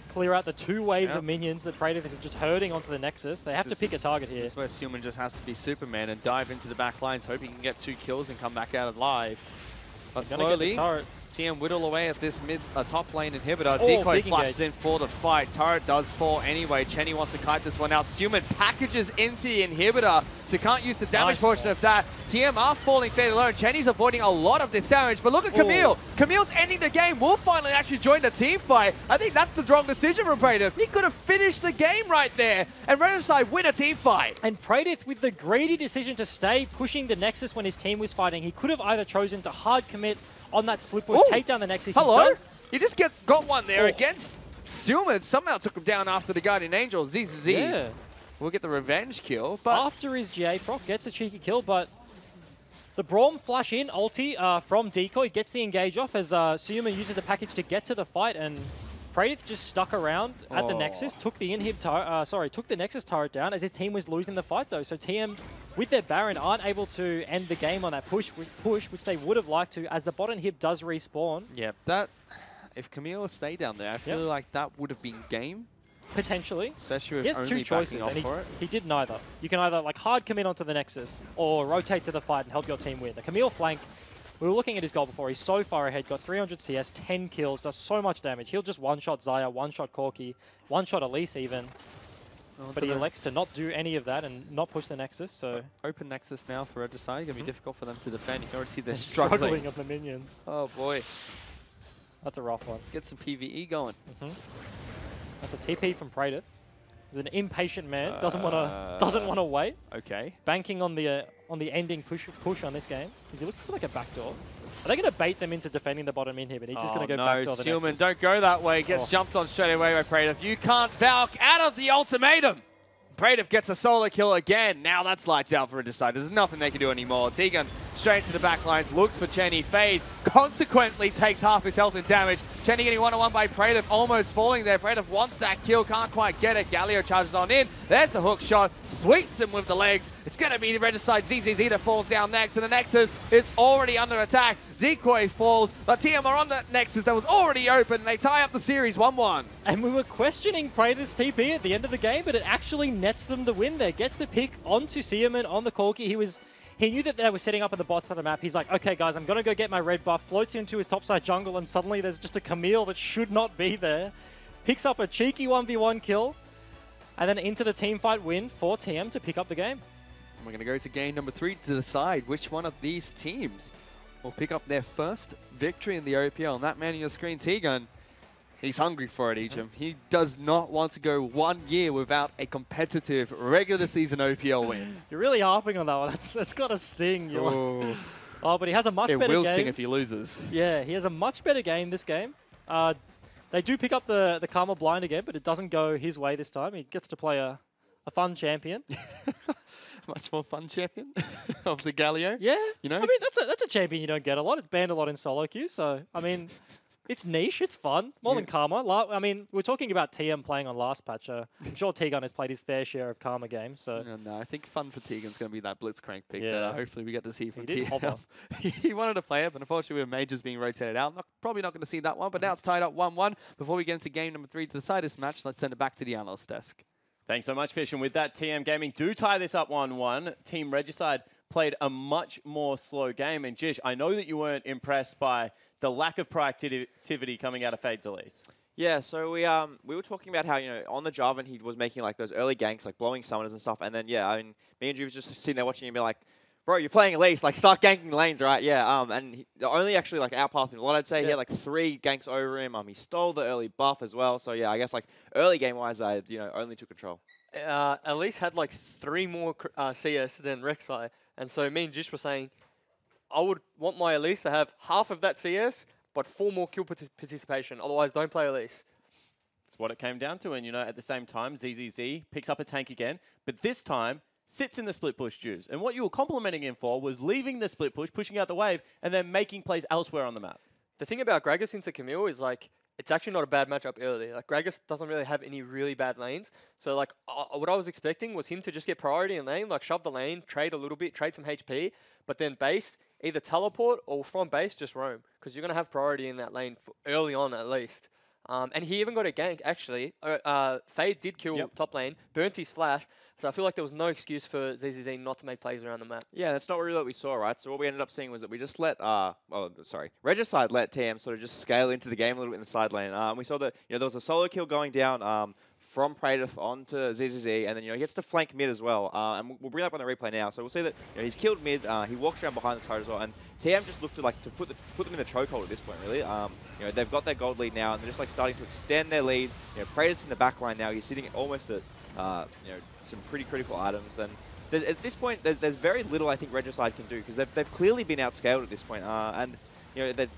clear out the 2 waves of minions that Praetor is just herding onto the Nexus. They have to pick a target here. This is where Suman just has to be Superman and dive into the back lines, hoping he can get 2 kills and come back out alive. But slowly, TM whittle away at this top lane inhibitor. Decoy flashes in for the fight. Turret does fall anyway. Chenny wants to kite this one out. Suman packages into the inhibitor, so can't use the damage portion of that. TM are falling fairly low, and Chenny's avoiding a lot of this damage. But look at Camille. Camille's ending the game. Will finally actually join the team fight. I think that's the wrong decision from Praetor. He could have finished the game right there, and Regicide win a team fight. And Praetor, with the greedy decision to stay pushing the Nexus when his team was fighting, he could have either chosen to hard commit on that split push, take down the Nexus. Hello? You just got one there against Suman. Somehow took him down after the Guardian Angel. ZZZ will get the revenge kill. But after his GA proc, gets a cheeky kill, but the Braum flash in ulti from Decoy gets the engage off as Suman uses the package to get to the fight, and Praetor just stuck around at the Nexus, took the took the Nexus turret down as his team was losing the fight though. So TM, with their Baron, aren't able to end the game on that push, which they would have liked to, as the bot inhib does respawn. Yeah, if Camille stayed down there, I feel like that would have been game. Potentially. Especially with he has 2 choices, and he did neither. You can either like hard commit onto the Nexus or rotate to the fight and help your team win. The Camille flank, we were looking at his goal before. He's so far ahead, got 300 CS, 10 kills, does so much damage. He'll just one-shot Xayah, one-shot Corki, one-shot Elise even. But he elects to not do any of that and not push the Nexus, so... Open Nexus now for Regicide. Going to be difficult for them to defend. You can already see they're struggling. of the minions. Oh, boy. That's a rough one. Get some PvE going. That's a TP from Praetor. He's an impatient man. Doesn't want to wait. Okay. Banking on the ending push on this game. Is he looking for like a backdoor? Are they going to bait them into defending the bottom inhib? And he's just going to go backdoor the Nexus. Don't go that way. Gets jumped on straight away by Praetor. You can't Valk out of the ultimatum. Praetor gets a solo kill again. Now that's lights out for Regicide. There's nothing they can do anymore. Tegan straight to the back lines, looks for Chenny. Fade consequently takes half his health and damage. Chenny getting one-on-one by Praetor, almost falling there. Praetor wants that kill, can't quite get it. Galio charges on in. There's the hook shot, sweeps him with the legs. It's going to be Regicide ZZZ that falls down next, and the Nexus is already under attack. Decoy falls, but TM are on that Nexus that was already open. They tie up the series 1-1. And we were questioning Praetor's TP at the end of the game, but it actually nets them the win there. Gets the pick onto Seaman on the Corki. He knew that they were setting up on the bot side of the map. He's like, okay, guys, I'm going to go get my red buff. Floats into his topside jungle, and suddenly there's just a Camille that should not be there. Picks up a cheeky 1v1 kill, and then into the team fight win for TM to pick up the game. And we're going to go to game number 3 to decide which one of these teams will pick up their first victory in the OPL. And that man on your screen, Tegan, he's hungry for it, Ejim. He does not want to go 1 year without a competitive regular season OPL win. You're really harping on that one. That's got to sting. Oh, but he has a much better game. It will sting if he loses. Yeah, he has a much better game this game. They do pick up the Karma blind again, but it doesn't go his way this time. He gets to play a fun champion. Much more fun champion of the Galio. Yeah, you know. I mean, that's a champion you don't get a lot. It's banned a lot in solo queue, so I mean, it's niche. It's fun, more than Karma. I mean, we're talking about TM playing on last patch. I'm sure Tegan has played his fair share of Karma games. So no, I think fun for Tegan's going to be that Blitzcrank pick that hopefully we get to see from TM. He wanted to play it, but unfortunately with Majors being rotated out, probably not going to see that one. But now it's tied up 1-1. Before we get into game number 3 to decide this match, let's send it back to the analyst desk. Thanks so much, Fish. And with that, TM Gaming do tie this up 1-1. Team Regicide played a much more slow game. And Jish, I know that you weren't impressed by the lack of proactivity coming out of Fade's Elise. Yeah, so we were talking about how, on the Jarvan he was making like those early ganks, like blowing summoners and stuff. And then, I mean, me and Drew was just sitting there watching him and be like, bro, you're playing Elise, like start ganking lanes, right? Yeah, and the only actually like outpassed him a lot, I'd say. He had like 3 ganks over him. He stole the early buff as well. So yeah, I guess like early game wise, I only took control. Elise had like 3 more CS than Rek'Sai, and so me and Jish were saying, I would want my Elise to have half of that CS, but 4 more kill participation. Otherwise, don't play Elise. That's what it came down to, and at the same time, ZZZ picks up a tank again, but this time sits in the split push juice. And what you were complimenting him for was leaving the split push, pushing out the wave, and then making plays elsewhere on the map. The thing about Gragas into Camille is like, it's actually not a bad matchup early. Like Gragas doesn't really have any really bad lanes. So like what I was expecting was him to just get priority in lane, like shove the lane, trade a little bit, trade some HP, but then base either teleport or from base just roam, because you're going to have priority in that lane early on at least. And he even got a gank, actually. Fade did kill top lane, burnt his flash, so I feel like there was no excuse for ZZZ not to make plays around the map. Yeah, that's not really what we saw, right? So what we ended up seeing was that we just let, Regicide let TM sort of just scale into the game a little bit in the side lane. We saw that, there was a solo kill going down from Praetor onto ZZZ, and then, he gets to flank mid as well. And we'll bring that up on the replay now. So we'll see that, he's killed mid, he walks around behind the turret as well, and TM just looked to put them in the chokehold at this point, really. They've got their gold lead now, and they're just starting to extend their lead. Praetor's in the back line now. He's sitting almost at, some pretty critical items. And at this point, there's very little I think Regicide can do, because they've clearly been outscaled at this point. And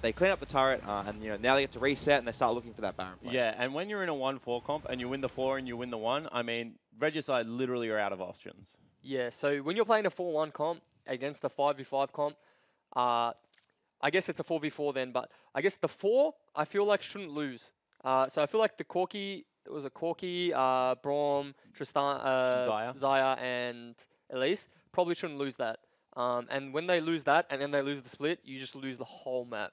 they clean up the turret, and now they get to reset and they start looking for that Baron play. Yeah, and when you're in a 1-4 comp and you win the 4 and you win the 1, I mean, Regicide literally are out of options. Yeah, so when you're playing a 4-1 comp against a 5v5 comp, I guess it's a 4v4 then, but I guess the 4 I feel like shouldn't lose. So I feel like the Corki, it was a Corki, Braum, Tristan, Zaya, and Elise probably shouldn't lose that. And when they lose that and then they lose the split, you just lose the whole map.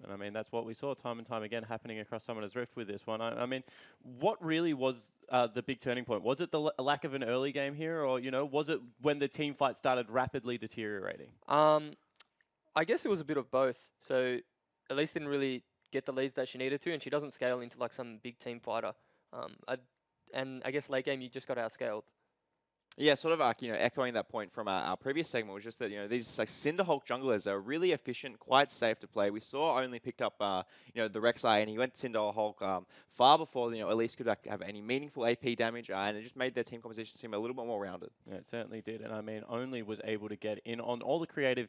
And I mean, that's what we saw time and time again happening across Summoner's Rift with this one. I mean, what really was the big turning point? Was it the lack of an early game here, or, was it when the team fight started rapidly deteriorating? I guess it was a bit of both. So Elise didn't really get the leads that she needed to, and she doesn't scale into like some big team fighter. And I guess late game, you just got outscaled. Yeah, sort of echoing that point from our previous segment was just that, these like Cinderhulk junglers are really efficient, quite safe to play. We saw only picked up, the Rek'Sai, and he went Cinderhulk far before, Elise could have any meaningful AP damage, and it just made their team composition seem a little bit more rounded. Yeah, it certainly did. And I mean, only was able to get in on all the creative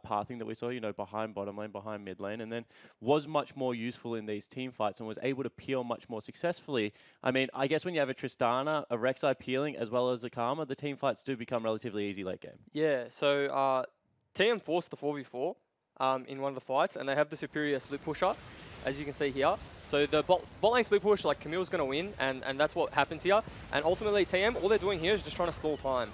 pathing that we saw, behind bottom lane, behind mid lane, and then was much more useful in these team fights and was able to peel much more successfully. I mean, I guess when you have a Tristana, a Rek'Sai peeling, as well as a Karma, the team fights do become relatively easy late game. Yeah, so TM forced the 4v4 in one of the fights, and they have the superior split pusher, as you can see here. So the bot lane split push, like Camille's going to win, and that's what happens here. And ultimately, TM, all they're doing here is just trying to stall time.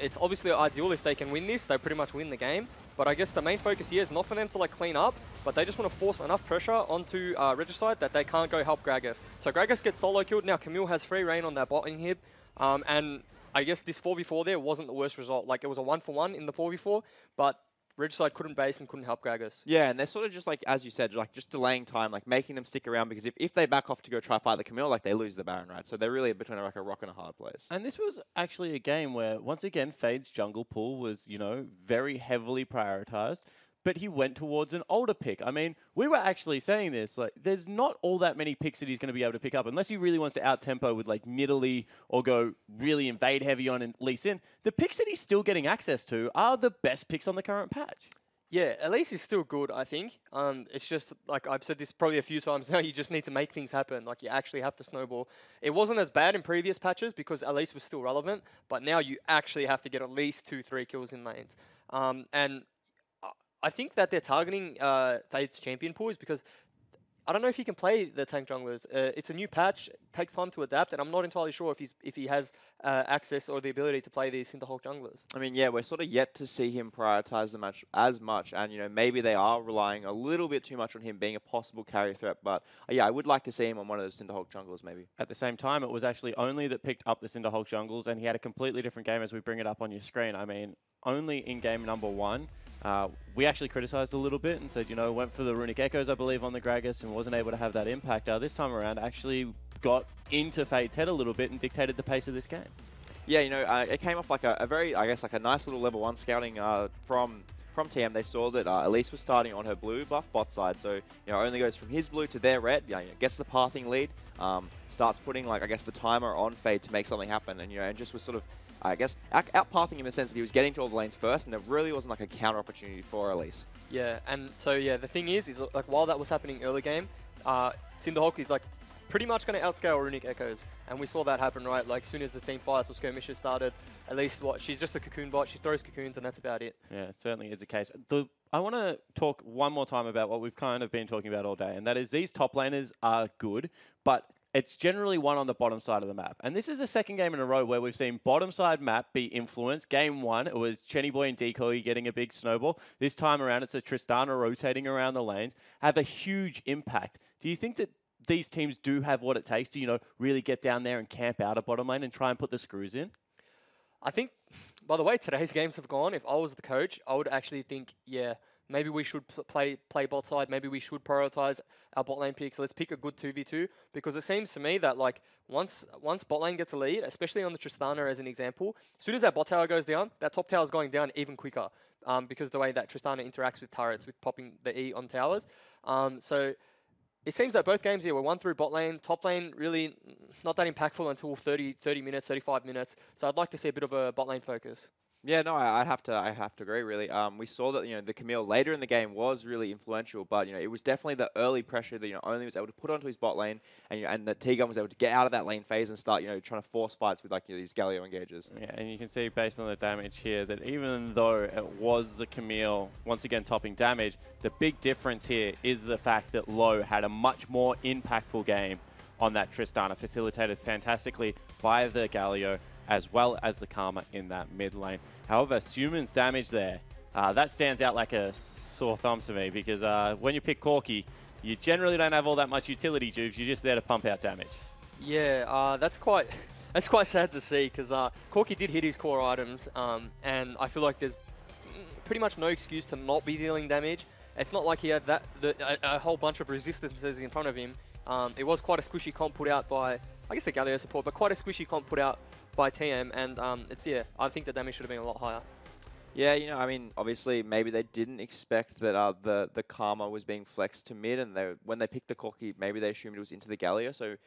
It's obviously ideal if they can win this, they pretty much win the game. But I guess the main focus here is not for them to like clean up, but they just want to force enough pressure onto Regicide that they can't go help Gragas. So Gragas gets solo killed, now Camille has free reign on that bot inhib, and I guess this 4v4 there wasn't the worst result. Like, it was a 1-for-1 in the 4v4, but Regicide couldn't base and couldn't help Gragas. Yeah, and they're sort of just like, as you said, like just delaying time, like making them stick around, because if they back off to go try fight the Camille, like they lose the Baron, right? So they're really between like a rock and a hard place. And this was actually a game where, once again, Fade's jungle pool was, very heavily prioritized. But he went towards an older pick. I mean, we were actually saying this, like, there's not all that many picks that he's going to be able to pick up, unless he really wants to out-tempo with, like, Nidalee or go really invade heavy on and Lee Sin. The picks that he's still getting access to are the best picks on the current patch. Yeah, at least he's still good, I think. It's just, like I've said this probably a few times now, you just need to make things happen. Like, you actually have to snowball. It wasn't as bad in previous patches because Elise was still relevant, but now you actually have to get at least 2-3 kills in lanes. And I think that they're targeting Fade's champion pool is because I don't know if he can play the tank junglers. It's a new patch, it takes time to adapt, and I'm not entirely sure if he has access or the ability to play these Cinderhulk junglers. I mean, yeah, we're sort of yet to see him prioritize the match as much, and maybe they are relying a little bit too much on him being a possible carry threat. But yeah, I would like to see him on one of those Cinderhulk junglers, maybe. At the same time, it was actually only that picked up the Cinderhulk jungles, and he had a completely different game as we bring it up on your screen. I mean, only in game number 1. We actually criticized a little bit and said, went for the Runic Echoes, I believe, on the Gragas and wasn't able to have that impact. This time around, actually got into Fade's head a little bit and dictated the pace of this game. Yeah, it came off like a very, I guess, like a nice little level 1 scouting from TM. They saw that Elise was starting on her blue buff bot side, so only goes from his blue to their red. Gets the pathing lead, starts putting like I guess the timer on Fade to make something happen, and just was sort of, I guess, out-pathing him in the sense that he was getting to all the lanes first, and there really wasn't like a counter opportunity for Elise. Yeah, and so yeah, the thing is like while that was happening early game, Cinderhulk is like pretty much going to outscale Runic Echoes, and we saw that happen, right? Like, as soon as the team fights or skirmishes started, at least she's just a cocoon bot. She throws cocoons, and that's about it. Yeah, it certainly is the case. I want to talk one more time about what we've kind of been talking about all day, and that is these top laners are good, but it's generally won on the bottom side of the map. And this is the second game in a row where we've seen bottom side map be influenced. Game 1, it was Chenny Boy and Decoy getting a big snowball. This time around, it's a Tristana rotating around the lanes, have a huge impact. Do you think that these teams do have what it takes to, really get down there and camp out a bottom lane and try and put the screws in? I think, by the way today's games have gone, if I was the coach, I would actually think, yeah, maybe we should play bot side. Maybe we should prioritize our bot lane picks. Let's pick a good 2v2, because it seems to me that once bot lane gets a lead, especially on the Tristana as an example, as soon as that bot tower goes down, that top tower is going down even quicker, because the way that Tristana interacts with turrets, with popping the E on towers. So it seems that both games here were won through bot lane. Top lane really not that impactful until 30 minutes, 35 minutes. So I'd like to see a bit of a bot lane focus. Yeah, no, I have to agree. Really, we saw that the Camille later in the game was really influential, but it was definitely the early pressure that only was able to put onto his bot lane, and that T-Gun was able to get out of that lane phase and start trying to force fights with these Galio engages. Yeah, and you can see based on the damage here that even though it was the Camille once again topping damage, the big difference here is the fact that Low had a much more impactful game on that Tristana, facilitated fantastically by the Galio, as well as the Karma in that mid lane. However, Suman's damage there, that stands out like a sore thumb to me, because when you pick Corki, you generally don't have all that much utility, Juves. You're just there to pump out damage. Yeah, that's quite sad to see, because Corki did hit his core items, and I feel like there's pretty much no excuse to not be dealing damage. It's not like he had a whole bunch of resistances in front of him. It was quite a squishy comp put out by, I guess, the Galio support, but quite a squishy comp put out by TM, and I think the damage should have been a lot higher. Yeah, I mean, obviously, maybe they didn't expect that the Karma was being flexed to mid, and when they picked the Corki, maybe they assumed it was into the Galio. So,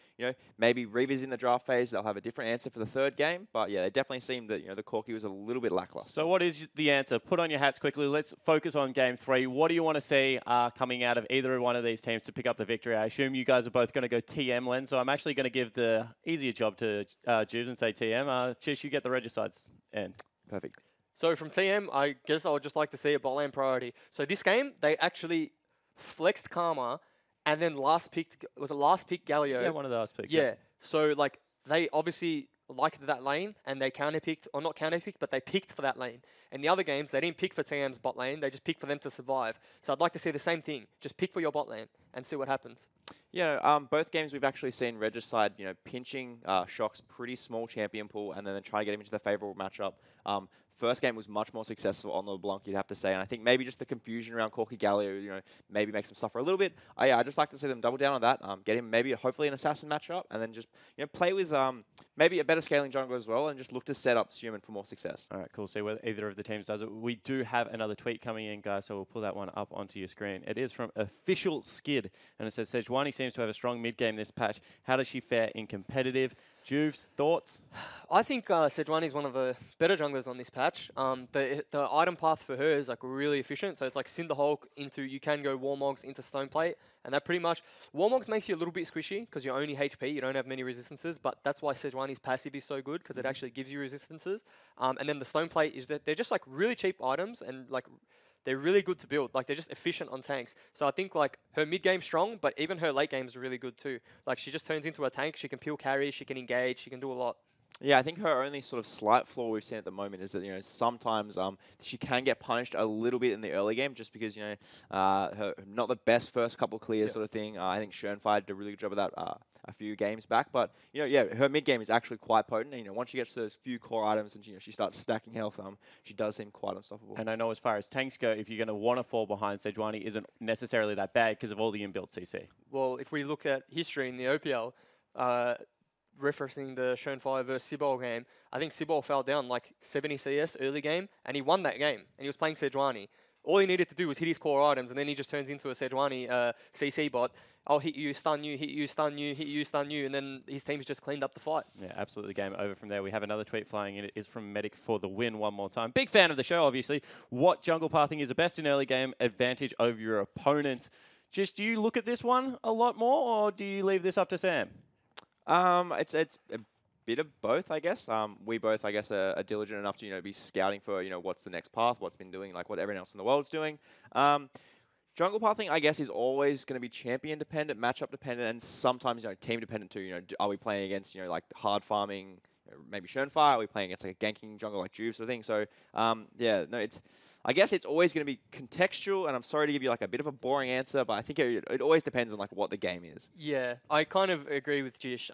maybe revisiting the draft phase, they'll have a different answer for the third game. But yeah, it definitely seemed that the Corki was a little bit lackluster. So, what is the answer? Put on your hats quickly. Let's focus on Game 3. What do you want to see coming out of either one of these teams to pick up the victory? I assume you guys are both going to go TM lens, so I'm actually going to give the easier job to Juves and say TM. Chish, you get the Regicides end. Perfect. So from TM, I guess I would just like to see a bot lane priority. So this game, they actually flexed Karma, and then last pick Galio? Yeah, one of the last picks. Yeah. So they obviously liked that lane, and they counterpicked, or not counterpicked, but they picked for that lane. In the other games, they didn't pick for TM's bot lane, they just picked for them to survive. So I'd like to see the same thing. Just pick for your bot lane and see what happens. Yeah, both games we've actually seen Regicide, pinching Shock's pretty small champion pool and then try to get him into the favorable matchup. First game was much more successful on the LeBlanc, you'd have to say, and I think maybe just the confusion around Corki Galio, maybe makes him suffer a little bit. I just like to see them double down on that, get him maybe hopefully an assassin matchup, and then just play with maybe a better scaling jungle as well, and just look to set up Suman for more success. All right, cool. See whether either of the teams does it. We do have another tweet coming in, guys, so we'll pull that one up onto your screen. It is from Official Skid, and it says, Sejuani seems to have a strong mid-game this patch. How does she fare in competitive? Juves, thoughts? I think Sejuani is one of the better junglers on this patch. The item path for her is really efficient. So it's like Cinder Hulk into, you can go Warmogs into Stoneplate. And that pretty much, Warmogs makes you a little bit squishy because you're only HP, you don't have many resistances. But that's why Sejuani's passive is so good, because it actually gives you resistances. And then the Stoneplate is that they're just really cheap items, and they're really good to build. They're just efficient on tanks. So I think her mid game's strong, but even her late game's really good too. She just turns into a tank. She can peel carry. She can engage. She can do a lot. Yeah, I think her only sort of slight flaw we've seen at the moment is that sometimes she can get punished a little bit in the early game just because her not the best first couple clears sort of thing. I think Schönfire did a really good job of that a few games back, but her mid game is actually quite potent. And, once she gets to those few core items and she starts stacking health, she does seem quite unstoppable. And I know as far as tanks go, if you're going to want to fall behind, Sejuani isn't necessarily that bad because of all the inbuilt CC. Well, if we look at history in the OPL, referencing the Schönfire versus Sibol game, I think Sibol fell down 70 CS early game, and he won that game, and he was playing Sejuani. All he needed to do was hit his core items, and then he just turns into a Sejuani CC bot. I'll hit you, stun you, hit you, stun you, hit you, stun you, and then his team's just cleaned up the fight. Yeah, absolutely. Game over from there. We have another tweet flying in. It is from Medic for the win one more time. Big fan of the show, obviously. What jungle pathing is the best in early game advantage over your opponent? Just, do you look at this one a lot more, or do you leave this up to Sam? It's a bit of both, I guess. We both, I guess, are diligent enough to be scouting for what's the next path, what's been doing, what everyone else in the world's doing. jungle pathing, I guess, is always going to be champion dependent, matchup dependent, and sometimes team dependent too. Are we playing against like hard farming, maybe Schönfire? Are we playing against like a ganking jungle like Juve sort of thing? So yeah, no, I guess it's always going to be contextual, and I'm sorry to give you like a bit of a boring answer, but I think it always depends on like what the game is. Yeah, I kind of agree with Jish.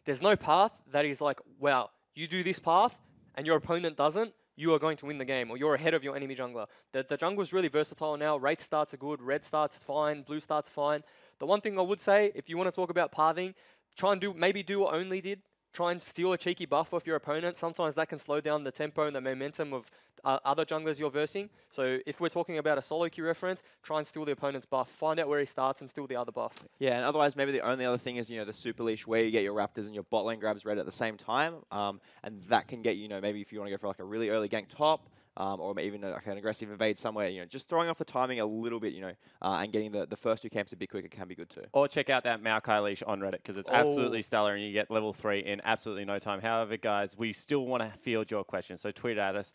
There's no path that is like, wow, you do this path and your opponent doesn't, you are going to win the game, or you're ahead of your enemy jungler. The jungle is really versatile now. Wraith starts are good, red starts fine, blue starts fine. The one thing I would say, if you want to talk about pathing, try and maybe do what Only did. Try and steal a cheeky buff off your opponent. Sometimes that can slow down the tempo and the momentum of other junglers you're versing. So if we're talking about a solo queue reference, try and steal the opponent's buff. Find out where he starts and steal the other buff. Yeah, and otherwise maybe the only other thing is, the super leash where you get your Raptors and your bot lane grabs red at the same time. And that can get, maybe if you want to go for like a really early gank top, or even like an aggressive invade somewhere, just throwing off the timing a little bit, and getting the first 2 camps a bit quicker can be good too. Or check out that Maokai leash on Reddit, because it's absolutely stellar and you get level 3 in absolutely no time. However, guys, we still want to field your questions, so tweet at us.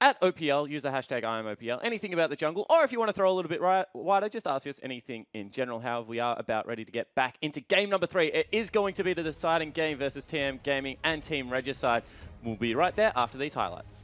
At OPL, use the hashtag IamOPL, anything about the jungle, or if you want to throw a little bit wider, just ask us anything in general. However, we are about ready to get back into game number 3. It is going to be the deciding game versus TM Gaming and Team Regicide. We'll be right there after these highlights.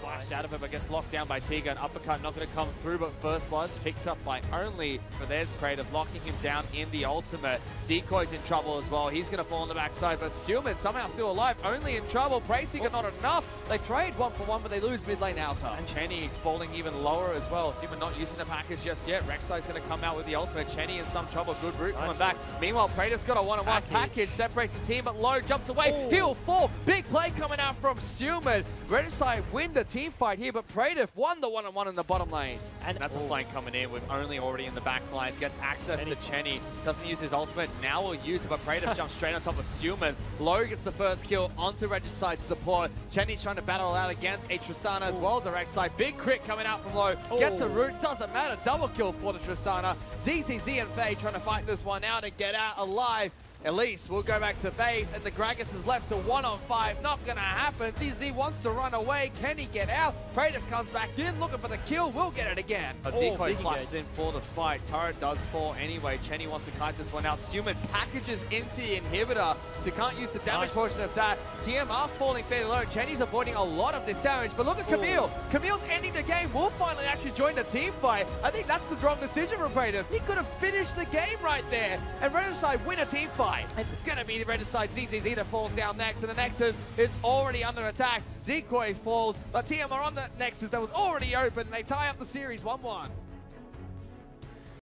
Flashed out of him, but gets locked down by Tiga. An uppercut not going to come through, but first blood's picked up by Only. But there's Creative locking him down in the ultimate. Decoy's in trouble as well. He's going to fall on the backside, but Stillman somehow still alive. Only in trouble. Prayseeker not enough. They trade 1-for-1, but they lose mid lane outer. And Chenny falling even lower as well. Stillman not using the package just yet. Rexide's going to come out with the ultimate. Chenny in some trouble. Good route coming back. Meanwhile, Prater's got a one-on-one package. Separates the team, but Low jumps away. He'll fall. Big play coming out from Stillman. Regicide win the team fight here, but Prater won the one-on-one in the bottom lane. And that's a flank coming in with Only already in the back lines. Gets access to Chenny. Doesn't use his ultimate. Now will use it, but Prater jumps straight on top of Stillman. Low gets the first kill onto Regicide's support. Chenny's trying to battle out against a Tristana as well as a Regicide. Big crit coming out from Low. Gets a root. Doesn't matter. Double kill for the Tristana. ZZZ and Faye trying to fight this one out and get out alive. Elise will go back to base, and the Gragas is left to 1-on-5. Not going to happen. ZZ wants to run away. Can he get out? Prater comes back in, looking for the kill. We'll get it again. A decoy flashes in for the fight. Turret does fall anyway. Chenny wants to kite this one out. Stillman packages into the inhibitor, so can't use the damage portion of that. TM are falling fairly low. Chenny's avoiding a lot of this damage, but look at Camille. Camille's ending the game. Will finally actually join the team fight. I think that's the wrong decision for Prater. He could have finished the game right there, and Regicide win a team fight. And it's going to be the Regicide ZZZ that falls down next, and the Nexus is already under attack. Decoy falls, but TM are on the Nexus that was already open. They tie up the series 1-1.